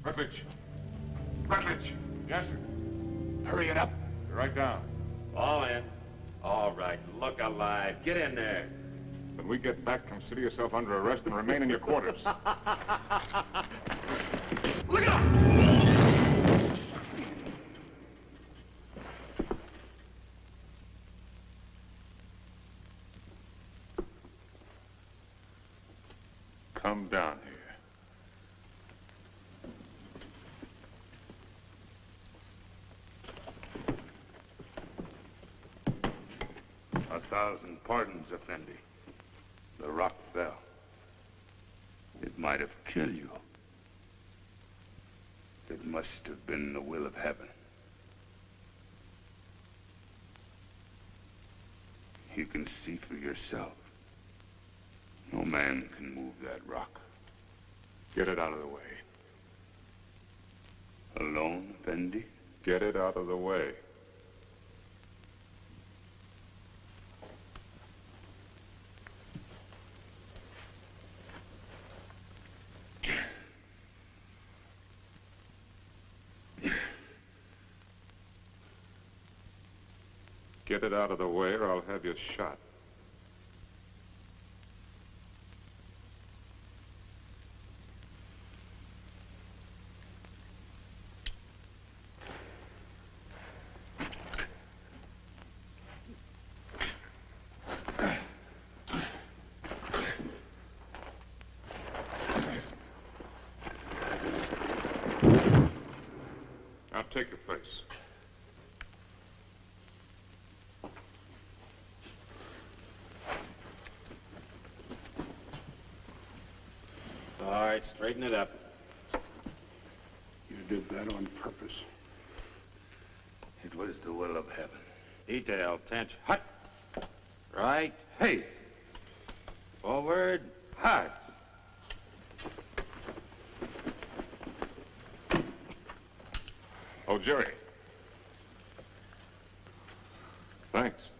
Rutledge. Rutledge. Yes, sir. Hurry it up. You're right down. All in. All right, look alive. Get in there. When we get back, consider yourself under arrest and remain in your quarters. Look out! Come down here. 1,000 pardons, Effendi. The rock fell. It might have killed you. It must have been the will of heaven. You can see for yourself. No man can move that rock. Get it out of the way. Alone, Effendi? Get it out of the way. Get it out of the way or I'll have you shot. Now take your place. All right, straighten it up. You did that on purpose. It was the will of heaven. Detail, tension. Hut. Right, haste. Forward, hard. Oh, Jerry. Thanks.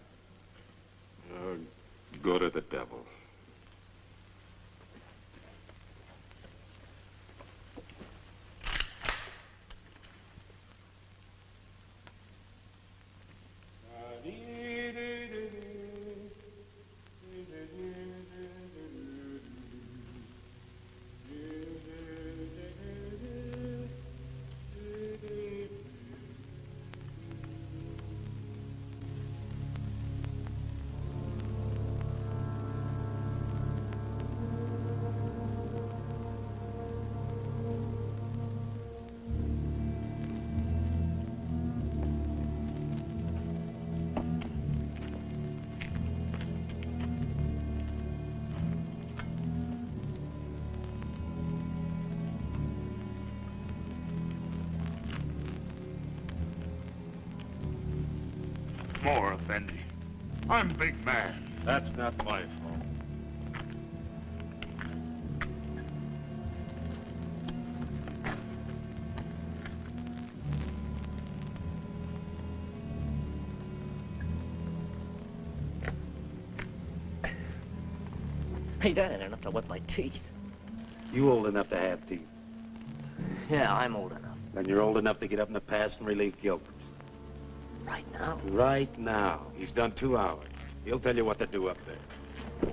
Go to the devil. More, Effendi. I'm big man. That's not my fault. Hey, that ain't enough to wet my teeth. You old enough to have teeth. Yeah, I'm old enough. Then you're old enough to get up in the past and relieve Gilbert. Right now? Right now. He's done 2 hours. He'll tell you what to do up there.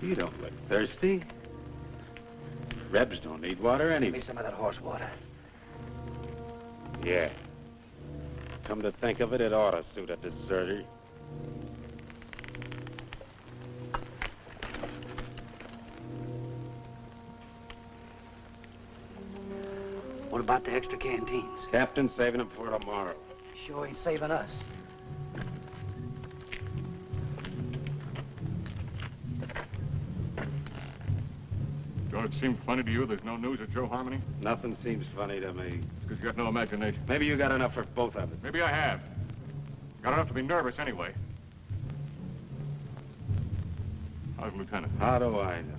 You don't look thirsty. Rebs don't need water Give anyway. me some of that horse water. Yeah. Come to think of it, it ought to suit a deserter. What about the extra canteens? Captain's saving them for tomorrow. Sure ain't saving us. Don't it seem funny to you there's no news of Joe Harmony? Nothing seems funny to me. It's because you got no imagination. Maybe you got enough for both of us. Maybe I have. Got enough to be nervous anyway. How's Lieutenant? How do I know?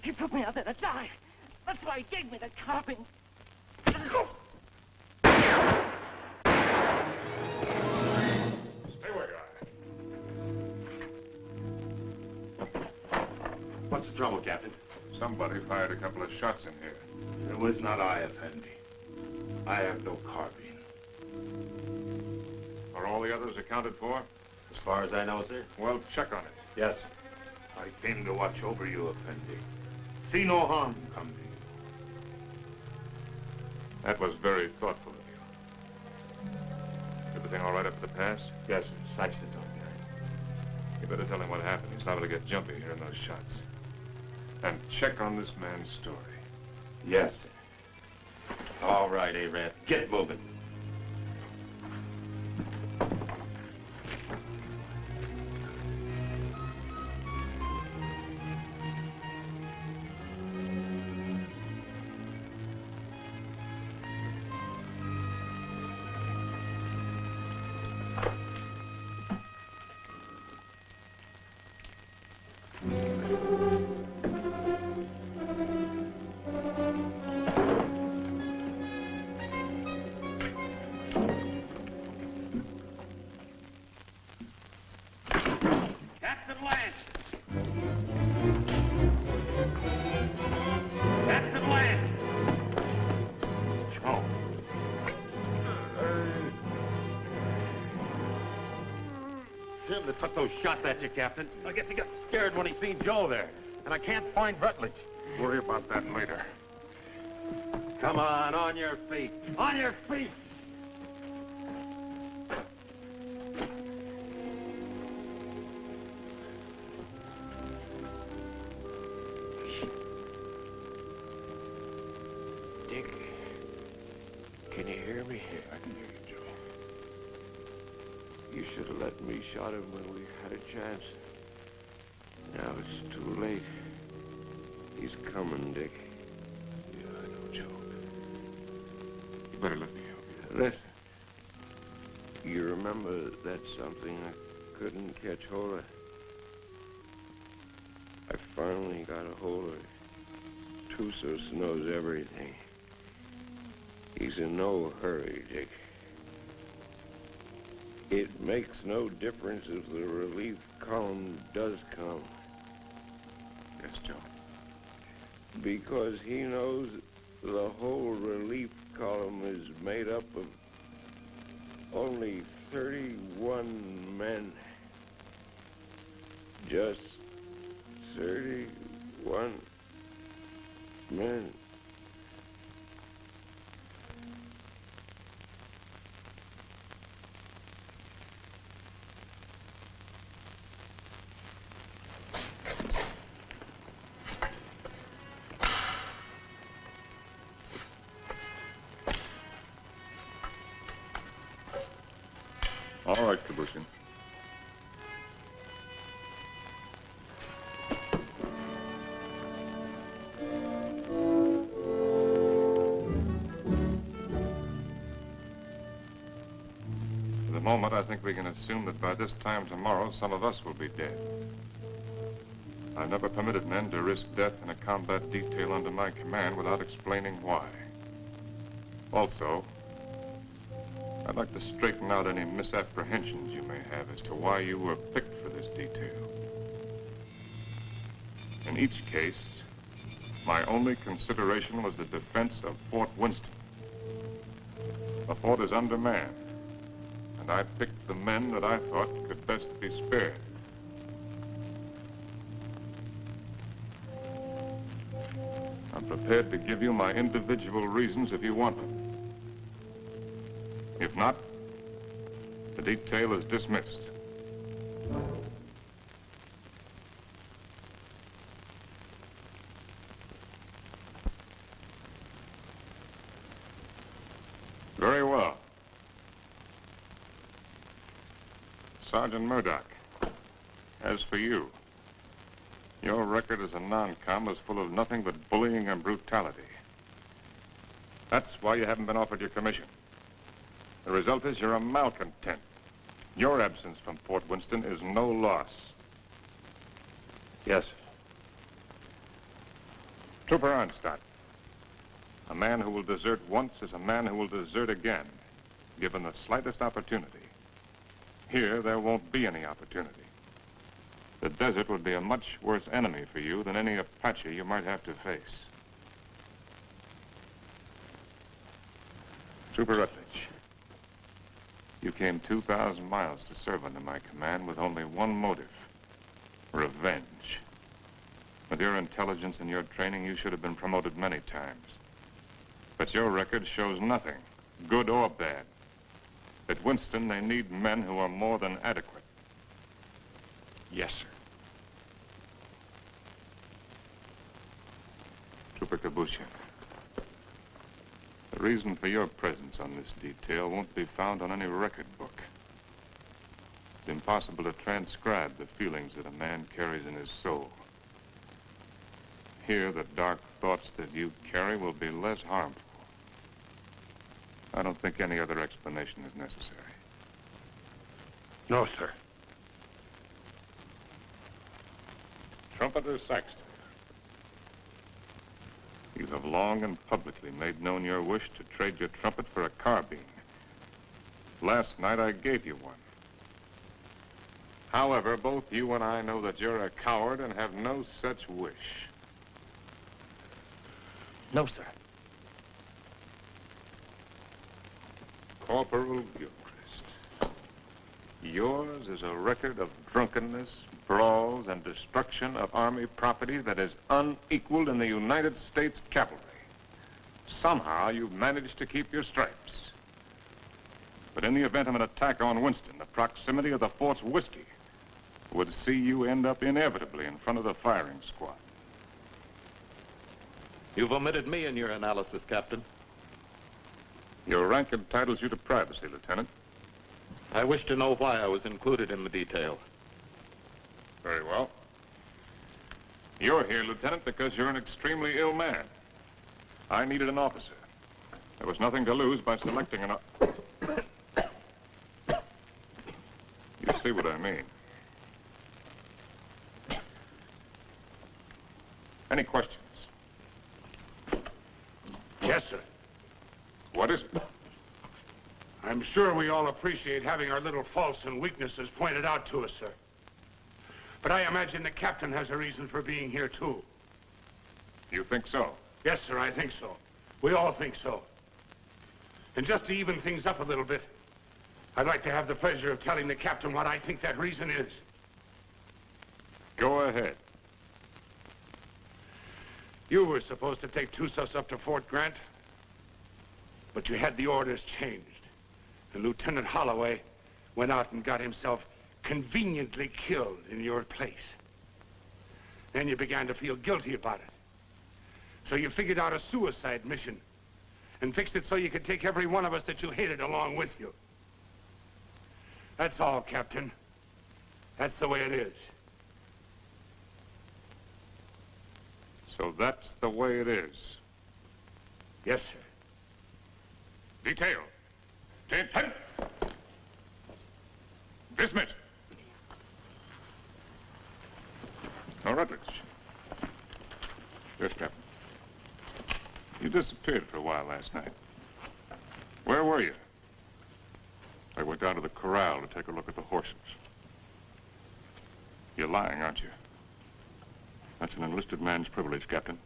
He put me out there to die. That's why he gave me the carping. Stay where you are. What's the trouble, Captain? Somebody fired a couple of shots in here. It was not I, Effendi. I have no carbine. Are all the others accounted for? As far as I know, sir. Well, check on it. Yes, sir. I came to watch over you, Effendi. See no harm come to you. That was very thoughtful of you. Everything all right up at the pass? Yes, sir. Saxton's on behind. You better tell him what happened. He's liable to get jumpy hearing those shots. And check on this man's story. Yes, sir. All right, Arab. Get moving. That took those shots at you, Captain. I guess he got scared when he seen Joe there. And I can't find Rutledge. Worry about that later. Come on your feet. On your feet! Dick, can you hear me? I can hear you, Joe. You should have let me shot him when we had a chance. Now it's too late. He's coming, Dick. Yeah, I know, Joe. You better let me help you. Listen. You remember that something I couldn't catch hold of? I finally got a hold of it. Tussos knows everything. He's in no hurry, Dick. It makes no difference if the relief column does come. Yes, Joe. Because he knows the whole relief column is made up of only 31 men. Just 31 men. All right, Kabushin. For the moment, I think we can assume that by this time tomorrow, some of us will be dead. I've never permitted men to risk death in a combat detail under my command without explaining why. Also, I'd like to straighten out any misapprehensions you may have as to why you were picked for this detail. In each case, my only consideration was the defense of Fort Winston. The fort is undermanned, and I picked the men that I thought could best be spared. I'm prepared to give you my individual reasons if you want them. If not, the detail is dismissed. Very well. Sergeant Murdoch, as for you, your record as a non-com is full of nothing but bullying and brutality. That's why you haven't been offered your commission. The result is you're a malcontent. Your absence from Fort Winston is no loss. Yes, sir. Trooper Arnstadt. A man who will desert once is a man who will desert again, given the slightest opportunity. Here, there won't be any opportunity. The desert would be a much worse enemy for you than any Apache you might have to face. Trooper Rutledge, you came 2,000 miles to serve under my command with only one motive: revenge. With your intelligence and your training, you should have been promoted many times. But your record shows nothing, good or bad. At Winston, they need men who are more than adequate. Yes, sir. Trooper Kabushian, the reason for your presence on this detail won't be found on any record book. It's impossible to transcribe the feelings that a man carries in his soul. Here, the dark thoughts that you carry will be less harmful. I don't think any other explanation is necessary. No, sir. Trumpeter Saxton, you have long and publicly made known your wish to trade your trumpet for a carbine. Last night, I gave you one. However, both you and I know that you're a coward and have no such wish. No, sir. Corporal Gilchrist, yours is a record of drunkenness, brawls, and destruction of Army property that is unequaled in the United States cavalry. Somehow, you've managed to keep your stripes. But in the event of an attack on Winston, the proximity of the fort's whiskey would see you end up inevitably in front of the firing squad. You've omitted me in your analysis, Captain. Your rank entitles you to privacy, Lieutenant. I wish to know why I was included in the detail. Very well. You're here, Lieutenant, because you're an extremely ill man. I needed an officer. There was nothing to lose by selecting an... You see what I mean. Any questions? Yes, sir. What is it? I'm sure we all appreciate having our little faults and weaknesses pointed out to us, sir. But I imagine the captain has a reason for being here, too. You think so? Yes, sir, I think so. We all think so. And just to even things up a little bit, I'd like to have the pleasure of telling the captain what I think that reason is. Go ahead. You were supposed to take Tussos up to Fort Grant, but you had the orders changed. And Lieutenant Holloway went out and got himself conveniently killed in your place. Then you began to feel guilty about it. So you figured out a suicide mission and fixed it so you could take every one of us that you hated along with you. That's all, Captain. That's the way it is. So that's the way it is. Yes, sir. Detail. Ten. Dismissed. Now, Rutledge. Yes, Captain. You disappeared for a while last night. Where were you? I went down to the corral to take a look at the horses. You're lying, aren't you? That's an enlisted man's privilege, Captain.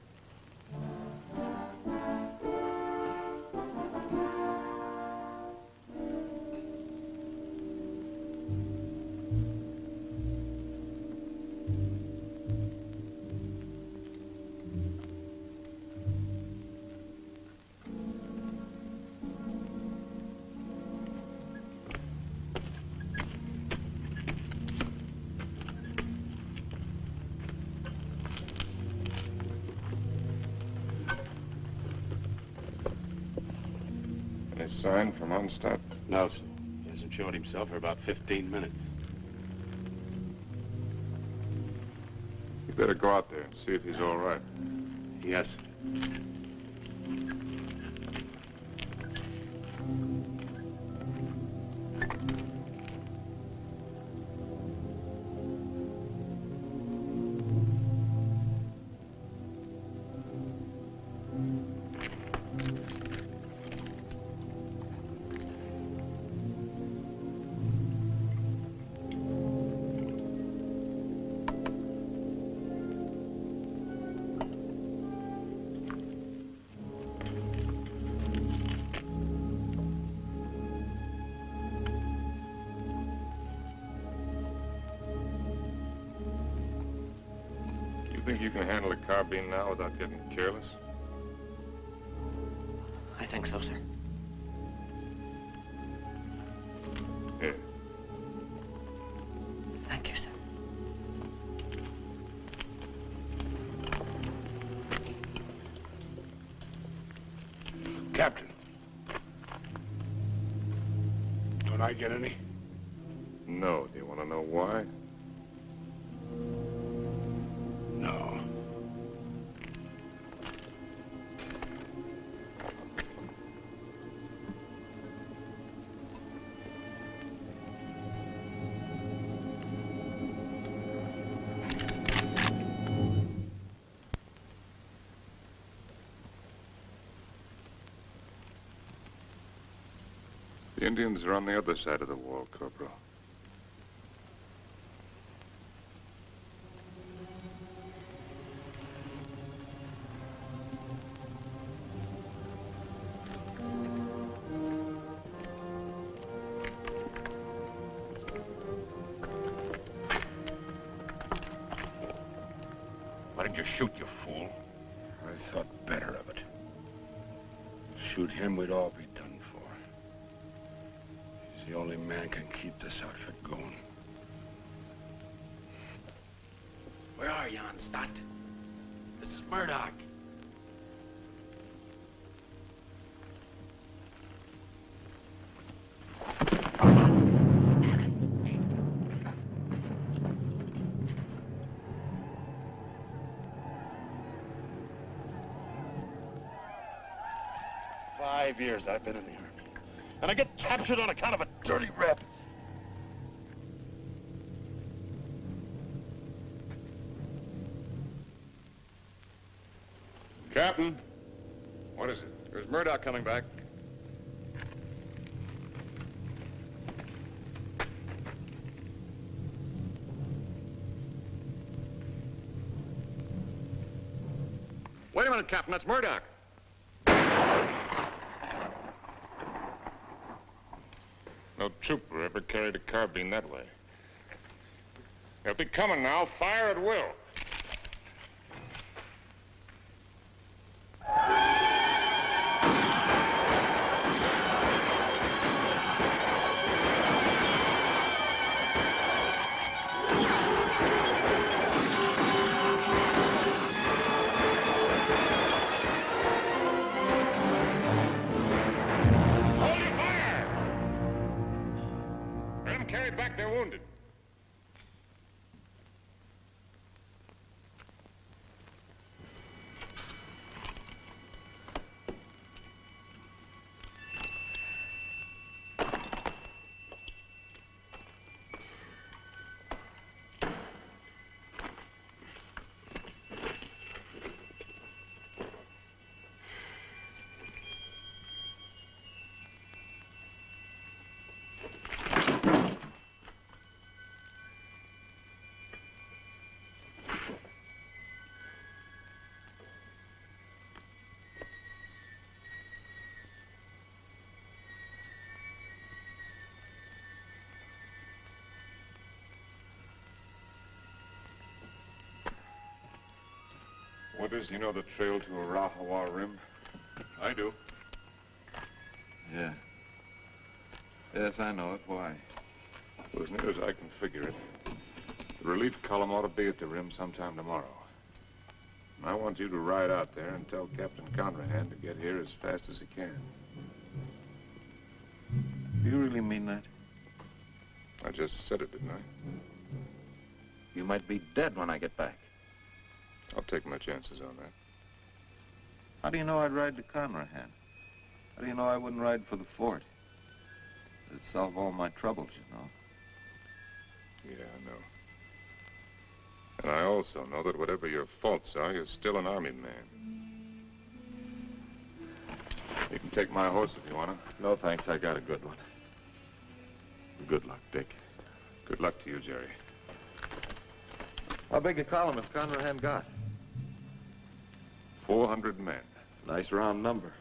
Any sign from Onstadt? No, sir. He hasn't showed himself for about 15 minutes. You better go out there and see if he's all right. Yes, sir. You think you can handle a carbine now without getting careless? I think so, sir. Here. Thank you, sir. Captain. Don't I get any? No. Do you want to know why? No. The Indians are on the other side of the wall, Corporal. Why did you shoot, you fool? I thought better of it. Shoot him, we'd all be done for. He's the only man can keep this outfit going. Where are you, Stott? This is Murdoch. "5 years I've been in the Army. And I get captured on account of a dirty rep. Captain. What is it? There's Murdoch coming back. Wait a minute, Captain. That's Murdoch. No trooper ever carried a carbine that way. They'll be coming now. Fire at will. Back their wounded. What is, you know the trail to Arahawa Rim? I do. Yeah. Yes, I know it. Why? Well, as near as I can figure it, the relief column ought to be at the rim sometime tomorrow. And I want you to ride out there and tell Captain Conrahan to get here as fast as he can. Do you really mean that? I just said it, didn't I? You might be dead when I get back. I'll take my chances on that. How do you know I'd ride to Conrahan? How do you know I wouldn't ride for the fort? It'd solve all my troubles, you know. Yeah, I know. And I also know that whatever your faults are, you're still an Army man. You can take my horse if you want to. No, thanks. I got a good one. Good luck, Dick. Good luck to you, Jerry. How big a column has Conrahan got? 400 men. Nice round number.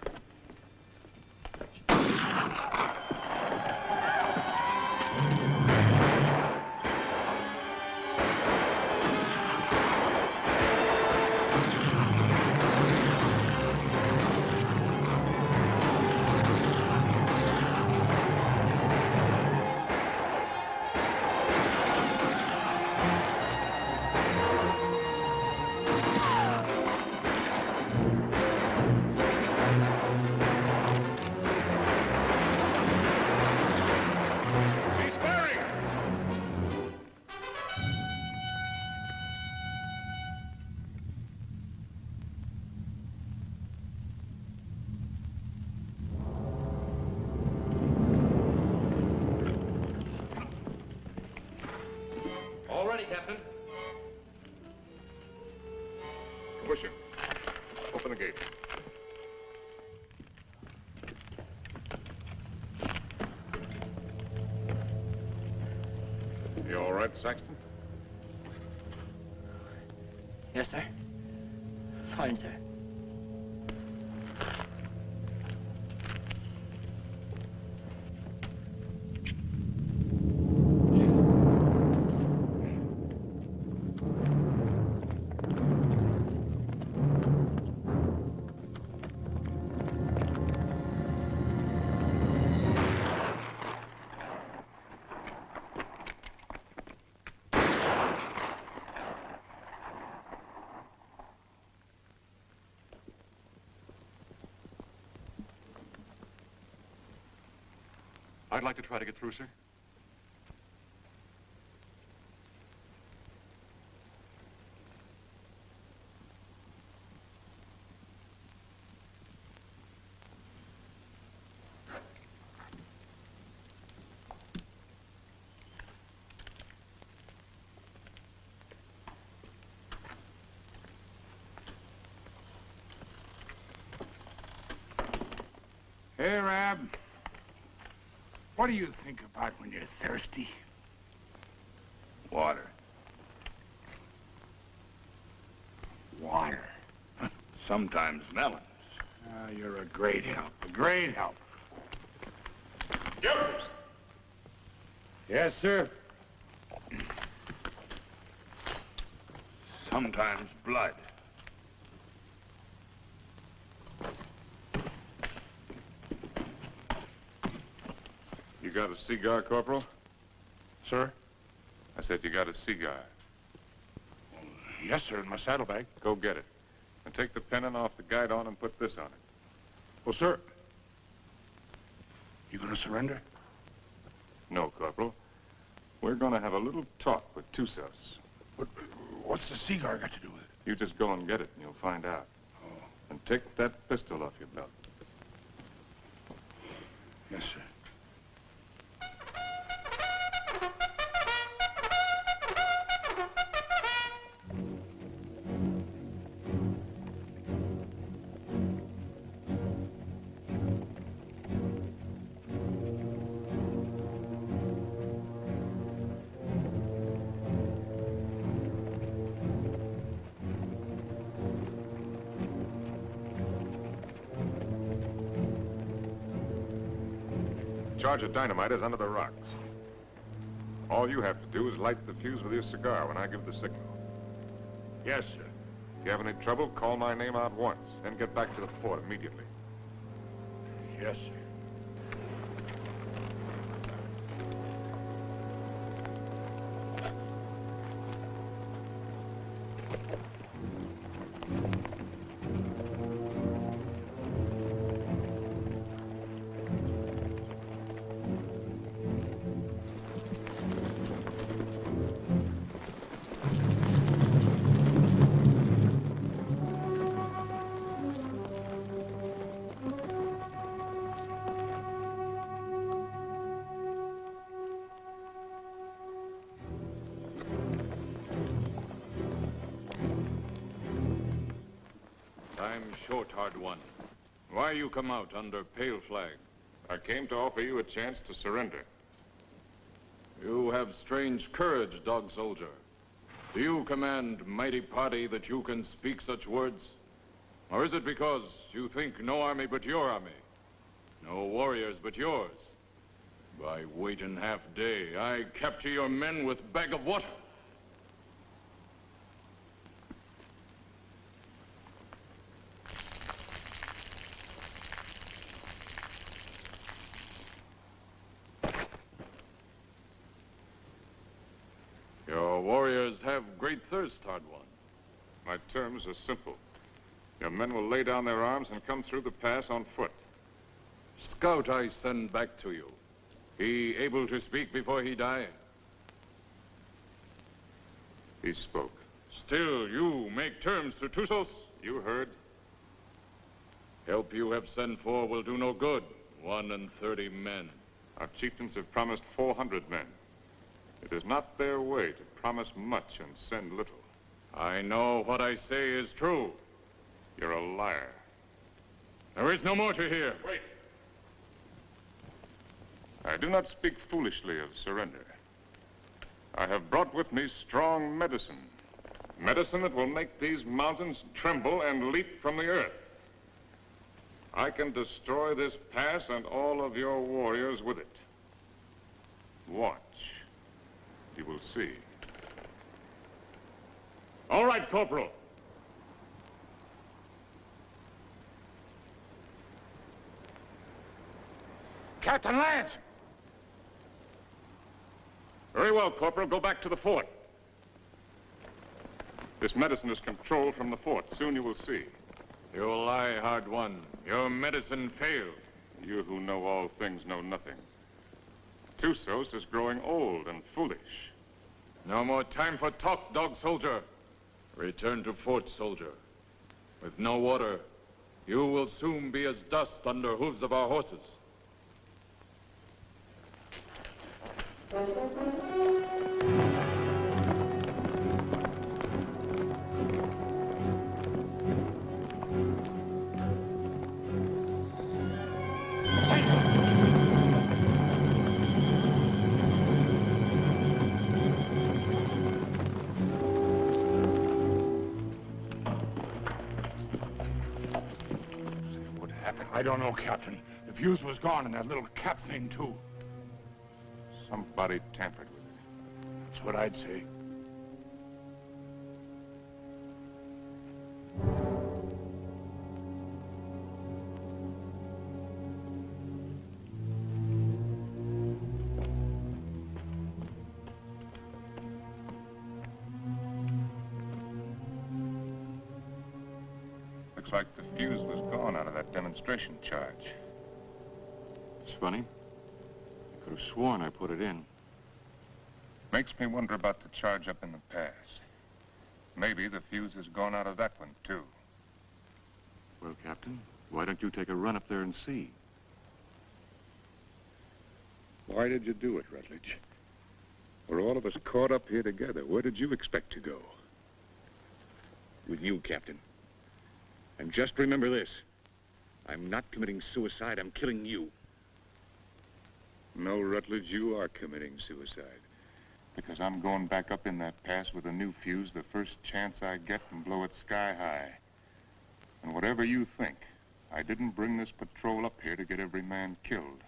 Captain. Busher, open the gate. You all right, Saxton? Yes, sir. Fine, sir. I'd like to try to get through, sir. Hey, Rab. What do you think about when you're thirsty? Water. Water. Sometimes melons. You're a great help. A great help. Jumpers! Yes, sir. Sometimes blood. You got a cigar, Corporal? Sir? I said you got a cigar. Yes, sir, in my saddlebag. Go get it. And take the pennon off the guidon and put this on it. Well, sir, you gonna surrender? No, Corporal. We're gonna have a little talk with Tussos. But what's the cigar got to do with it? You just go and get it and you'll find out. Oh. And take that pistol off your belt. Yes, sir. Charge of dynamite is under the rocks. All you have to do is light the fuse with your cigar when I give the signal. Yes, sir. If you have any trouble, call my name out once, then get back to the fort immediately. Yes, sir. I'm short, hard one. Why you come out under pale flag? I came to offer you a chance to surrender. You have strange courage, dog soldier. Do you command mighty party that you can speak such words? Or is it because you think no army but your army? No warriors but yours? By waiting half day, I capture your men with bag of water. Your warriors have great thirst, hard one. My terms are simple. Your men will lay down their arms and come through the pass on foot. Scout I send back to you. He able to speak before he die? He spoke. Still, you make terms to Tussos? You heard. Help you have sent for will do no good. 31 men. Our chieftains have promised 400 men. It is not their way to promise much and send little. I know what I say is true. You're a liar. There is no more to hear. Wait. I do not speak foolishly of surrender. I have brought with me strong medicine. Medicine that will make these mountains tremble and leap from the earth. I can destroy this pass and all of your warriors with it. Watch. You will see. All right, Corporal. Captain Lance! Very well, Corporal. Go back to the fort. This medicine is controlled from the fort. Soon you will see. You lie, hard one. Your medicine failed. You who know all things know nothing. Tusos is growing old and foolish. No more time for talk, dog soldier. Return to fort, soldier. With no water, you will soon be as dust under hooves of our horses. I don't know, Captain. The fuse was gone and that little cap thing, too. Somebody tampered with it. That's what I'd say. Looks like the fuse was gone out of that demonstration charge. It's funny. I could have sworn I put it in. Makes me wonder about the charge up in the pass. Maybe the fuse has gone out of that one, too. Well, Captain, why don't you take a run up there and see? Why did you do it, Rutledge? We're all of us caught up here together. Where did you expect to go? With you, Captain. And just remember this. I'm not committing suicide. I'm killing you. No, Rutledge, you are committing suicide. Because I'm going back up in that pass with a new fuse the first chance I get and blow it sky high. And whatever you think, I didn't bring this patrol up here to get every man killed.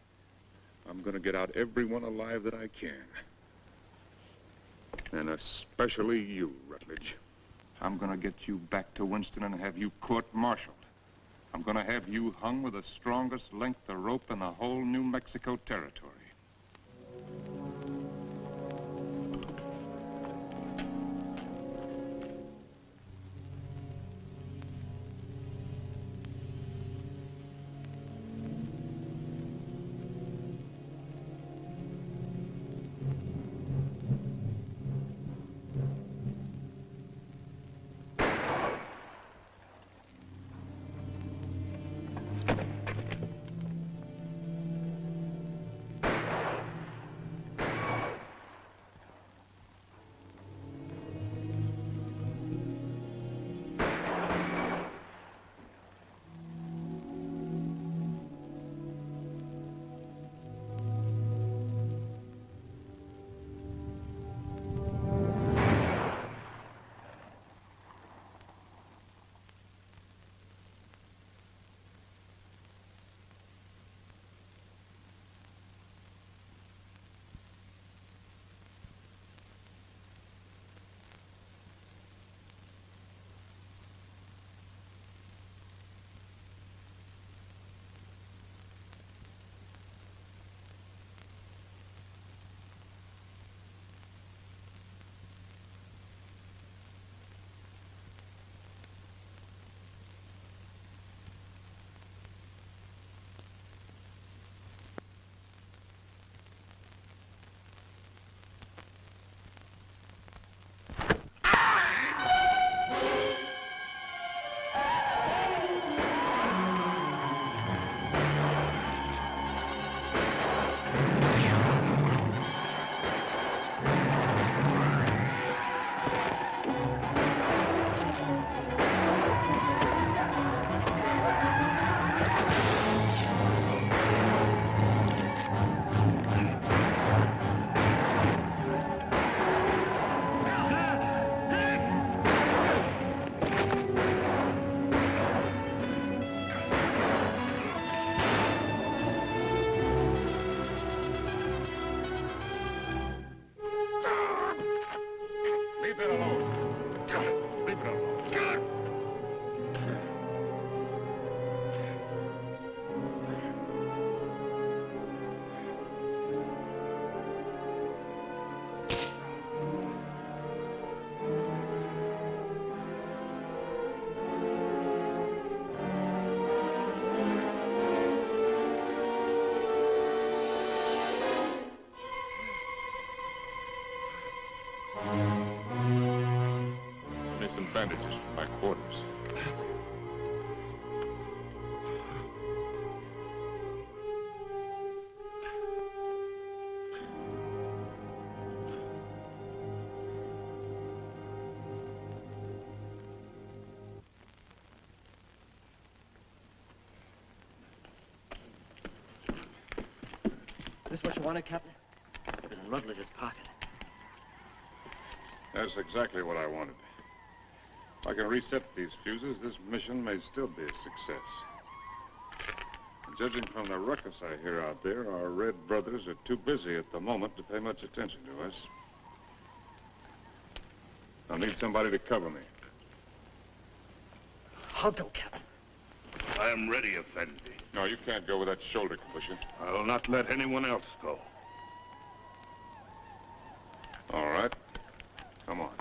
I'm going to get out everyone alive that I can. And especially you, Rutledge. I'm going to get you back to Winston and have you court-martialed. I'm going to have you hung with the strongest length of rope in the whole New Mexico territory. some bandages from my quarters. This what you wanted, Captain? It was in Rutledge's pocket. That's exactly what I wanted. If I can reset these fuses, this mission may still be a success. Judging from the ruckus I hear out there, our Red brothers are too busy at the moment to pay much attention to us. I'll need somebody to cover me. I'll go, Captain. I am ready, Effendi. No, you can't go with that shoulder condition. I will not let anyone else go. All right. Come on.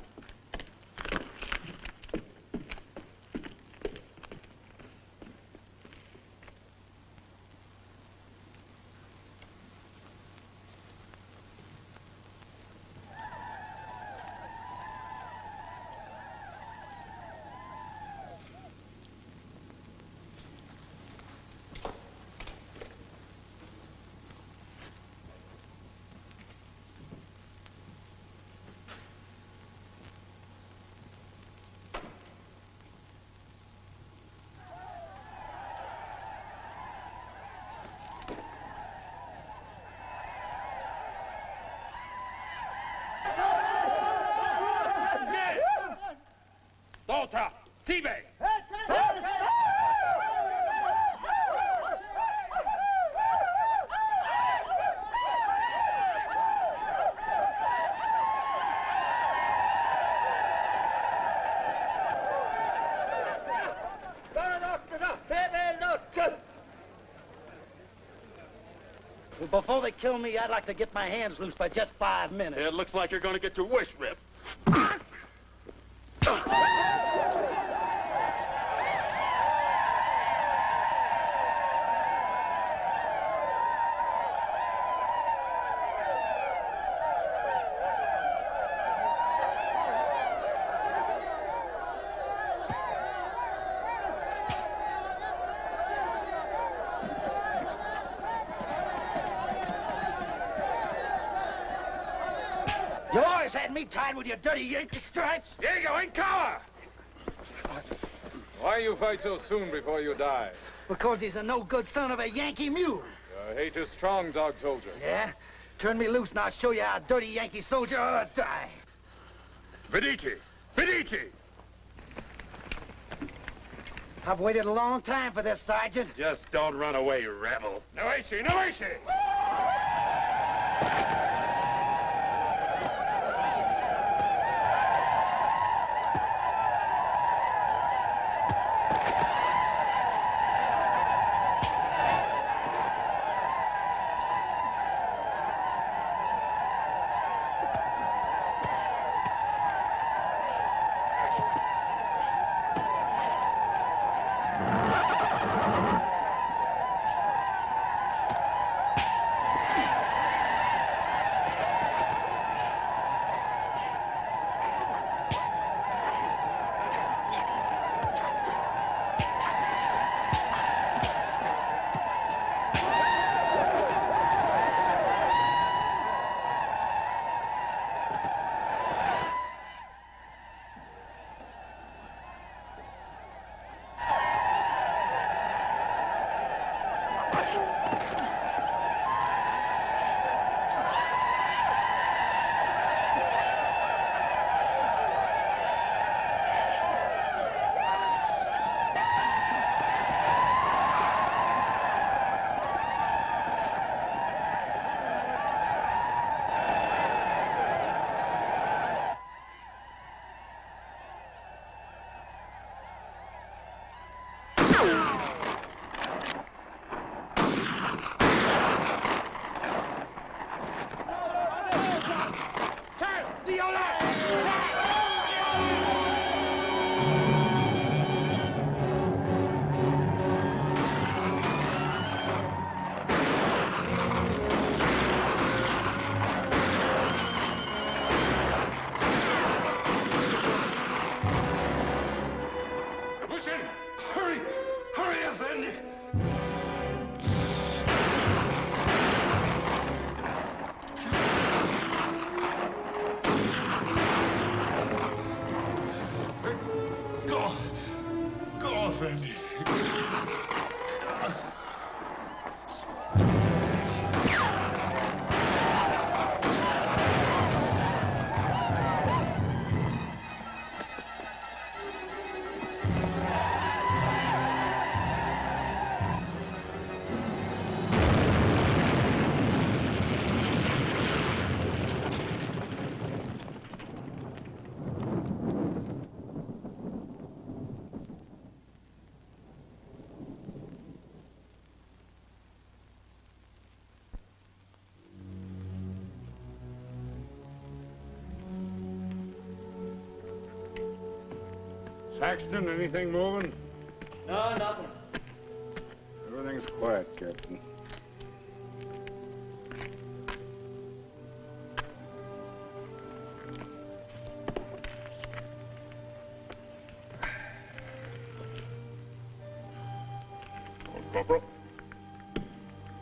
Volta! T-Bay! Before they kill me, I'd like to get my hands loose for just 5 minutes. It looks like you're going to get your wish ripped. You always had me tied with your dirty Yankee stripes. Here you go, in cover! Why you fight so soon before you die? Because he's a no-good son of a Yankee mule. Your hate is strong, dog soldier. Yeah? Turn me loose and I'll show you how a dirty Yankee soldier ought to die. Vidici! Vidici! I've waited a long time for this, Sergeant. Just don't run away, you rebel. No issue, no issue! Saxton, anything moving? No, nothing. Everything's quiet, Captain. Corporal.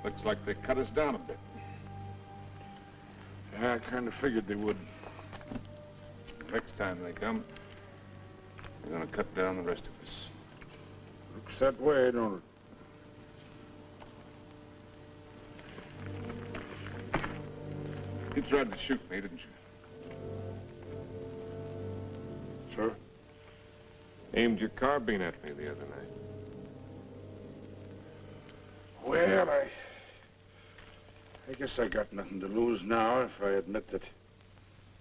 Looks like they cut us down a bit. Yeah, I kind of figured they would. Next time they come, they're going to cut down the rest of us. Looks that way, don't it? You tried to shoot me, didn't you? Sir? Aimed your carbine at me the other night. Well, I guess I got nothing to lose now if I admit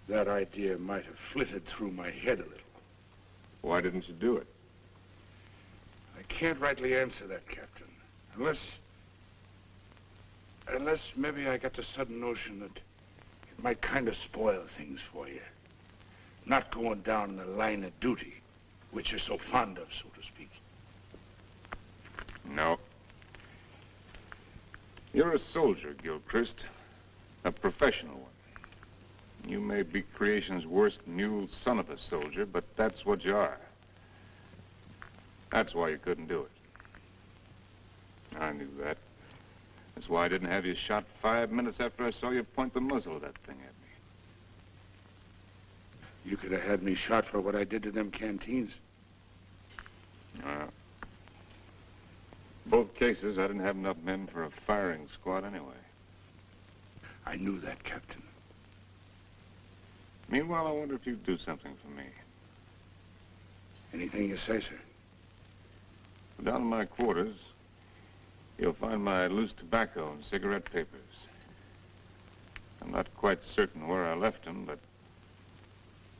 that idea might have flitted through my head a little. Why didn't you do it? I can't rightly answer that, Captain. Unless maybe I got the sudden notion that it might kind of spoil things for you. Not going down in the line of duty, which you're so fond of, so to speak. No. You're a soldier, Gilchrist. A professional one. You may be creation's worst mule son of a soldier, but that's what you are. That's why you couldn't do it. I knew that. That's why I didn't have you shot 5 minutes after I saw you point the muzzle of that thing at me. You could have had me shot for what I did to them canteens. Both cases, I didn't have enough men for a firing squad anyway. I knew that, Captain. Meanwhile, I wonder if you'd do something for me. Anything you say, sir. Down in my quarters, you'll find my loose tobacco and cigarette papers. I'm not quite certain where I left them, but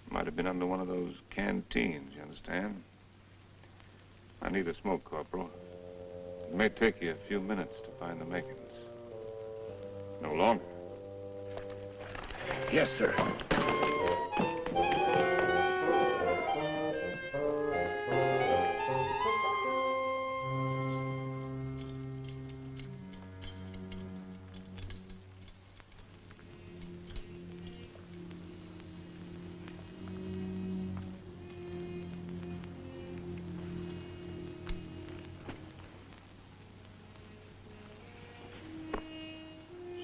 it might have been under one of those canteens, you understand? I need a smoke, Corporal. It may take you a few minutes to find the makings. No longer. Yes, sir.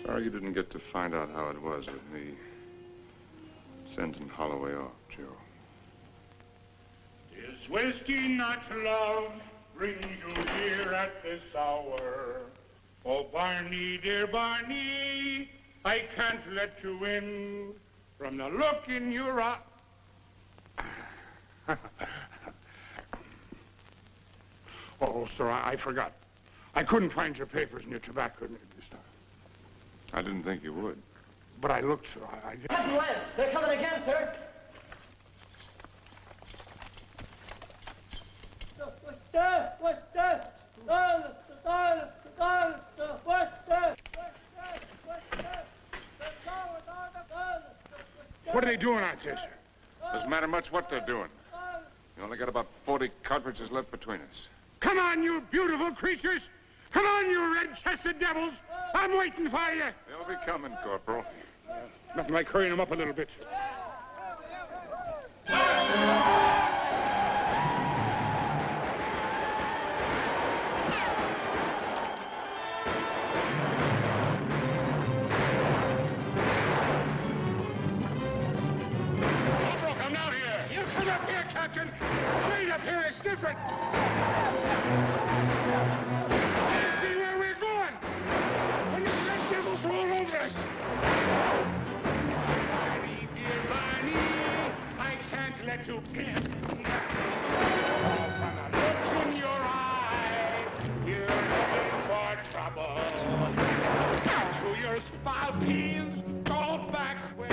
Sorry you didn't get to find out how it was with me sending Holloway off, Joe. Is whiskey not love brings you here at this hour? Oh, Barney, dear Barney, I can't let you in from the look in your eye. Oh, sir, I forgot. I couldn't find your papers and your tobacco this time. I didn't think you would. But I looked, sir. Captain Lance, they're coming again, sir. What are they doing out there, sir? Doesn't matter much what they're doing. You only got about 40 cartridges left between us. Come on, you beautiful creatures! Come on, you red-chested devils! I'm waiting for you! They'll be coming, Corporal. Nothing like hurrying them up a little bit. Corporal, come down here! You come up here, Captain! Wait up here, it's different! See where we're going! When the red devils roll over us! Barney, dear Barney, I can't let you get. From the look in your eye, you're looking for trouble. To your spalpeens, go back where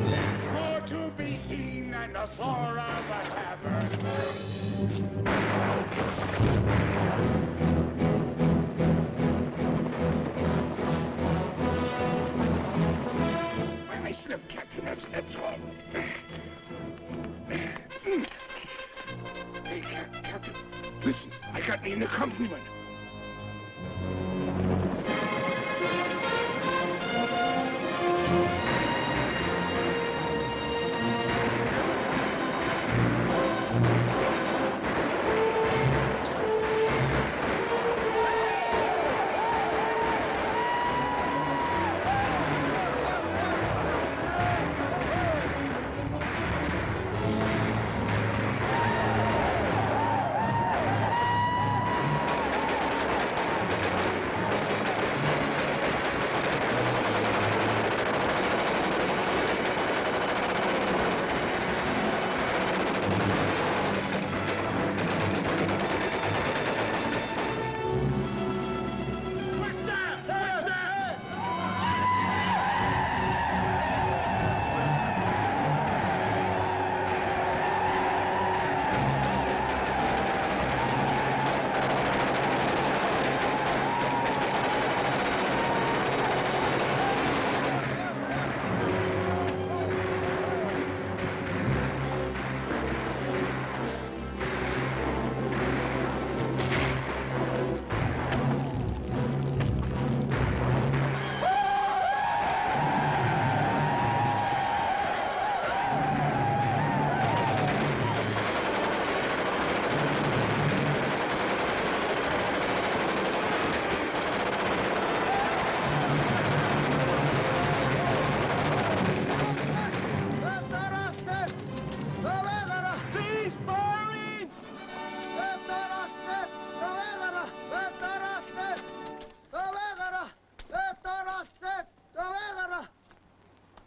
there's more to be seen than the floor of a tavern. I slipped, Captain. That's all. in accompaniment.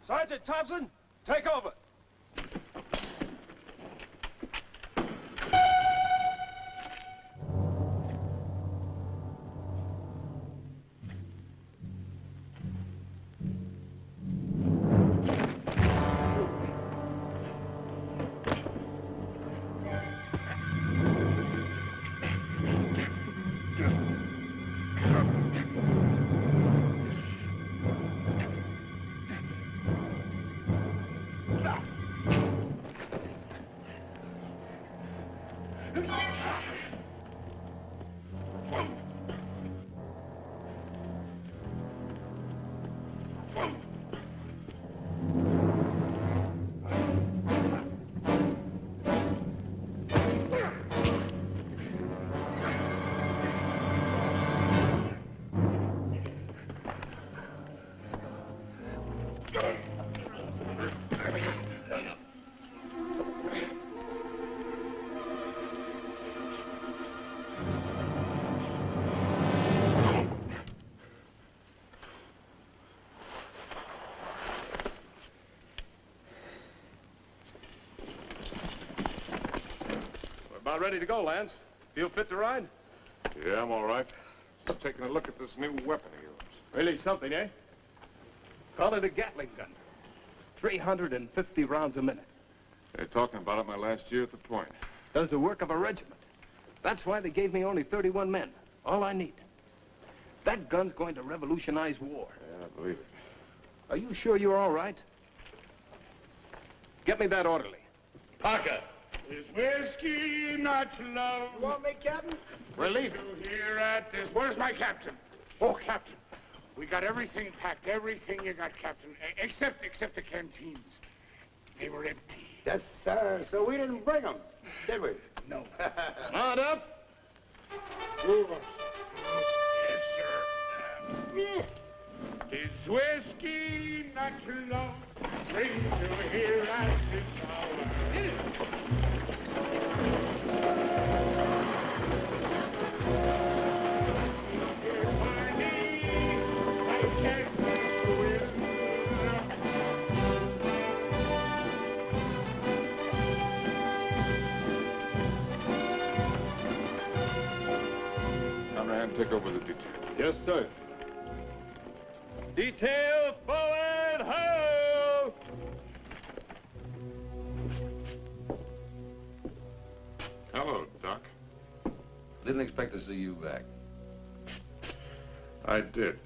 Sergeant Thompson, take over. About ready to go, Lance. Feel fit to ride? Yeah, I'm all right. Just taking a look at this new weapon of yours. Really something, eh? Call it a Gatling gun. 350 rounds a minute. They're talking about it my last year at the point. Does the work of a regiment. That's why they gave me only 31 men. All I need. That gun's going to revolutionize war. Yeah, I believe it. Are you sure you're all right? Get me that orderly. Parker. Is whiskey not love? You want me, Captain? We're leaving. To hear at this. Where's my captain? Oh, Captain. We got everything packed. Everything you got, Captain. Except the canteens. They were empty. Yes, sir. So we didn't bring them, did we? No. Mount up. Yes, sir. Is whiskey not love? Bring to hear at this hour. Conrad, take over the detail. Yes, sir. Detail forward, ho! Hello, Doc. Didn't expect to see you back. I did.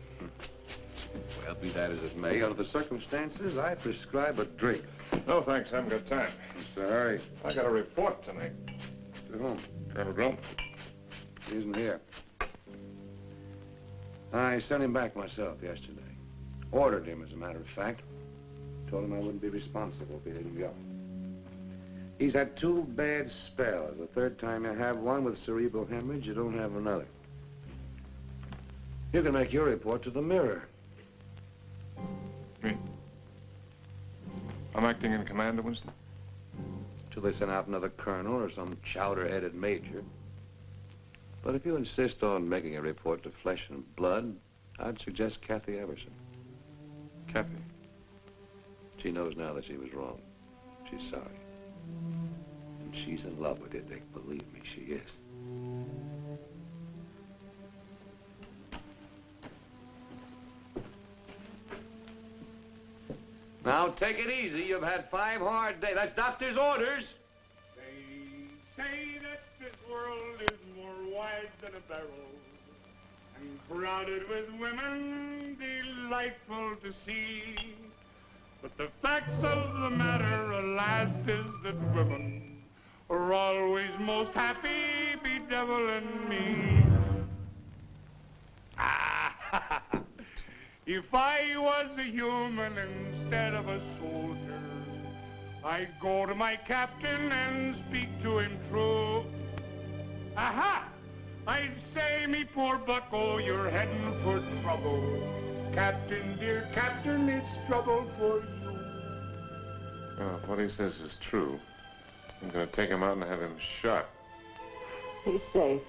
Well, be that as it may, under the circumstances, I prescribe a drink. No, thanks. I haven't got time. What's the hurry? I got a report tonight. To whom? Colonel Grump. isn't here. I sent him back myself yesterday. Ordered him, as a matter of fact. Told him I wouldn't be responsible if he didn't go. He's had 2 bad spells. The third time you have one with cerebral hemorrhage, you don't have another. You can make your report to the Mirror. Me? I'm acting in command of Winston? Till they send out another colonel or some chowder-headed major. But if you insist on making a report to Flesh and Blood, I'd suggest Kathy Everson. Kathy? She knows now that she was wrong. She's sorry. And she's in love with you, Dick. Believe me, she is. Now, take it easy. You've had 5 hard days. That's doctor's orders. They say that this world is more wide than a barrel and crowded with women delightful to see. But the facts of the matter, alas, is that women are always most happy bedeviling me. If I was a human instead of a soldier, I'd go to my captain and speak to him true. Aha! I'd say, me poor bucko, you're heading for trouble. Captain, dear captain, it's trouble for you. Well, if what he says is true, I'm going to take him out and have him shot. He's safe.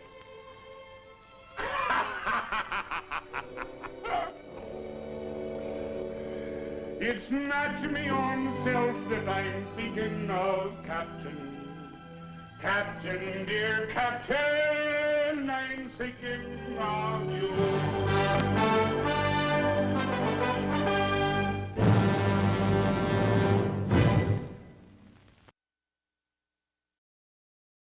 It's not me own self that I'm thinking of, Captain. Captain, dear Captain, I'm thinking of you.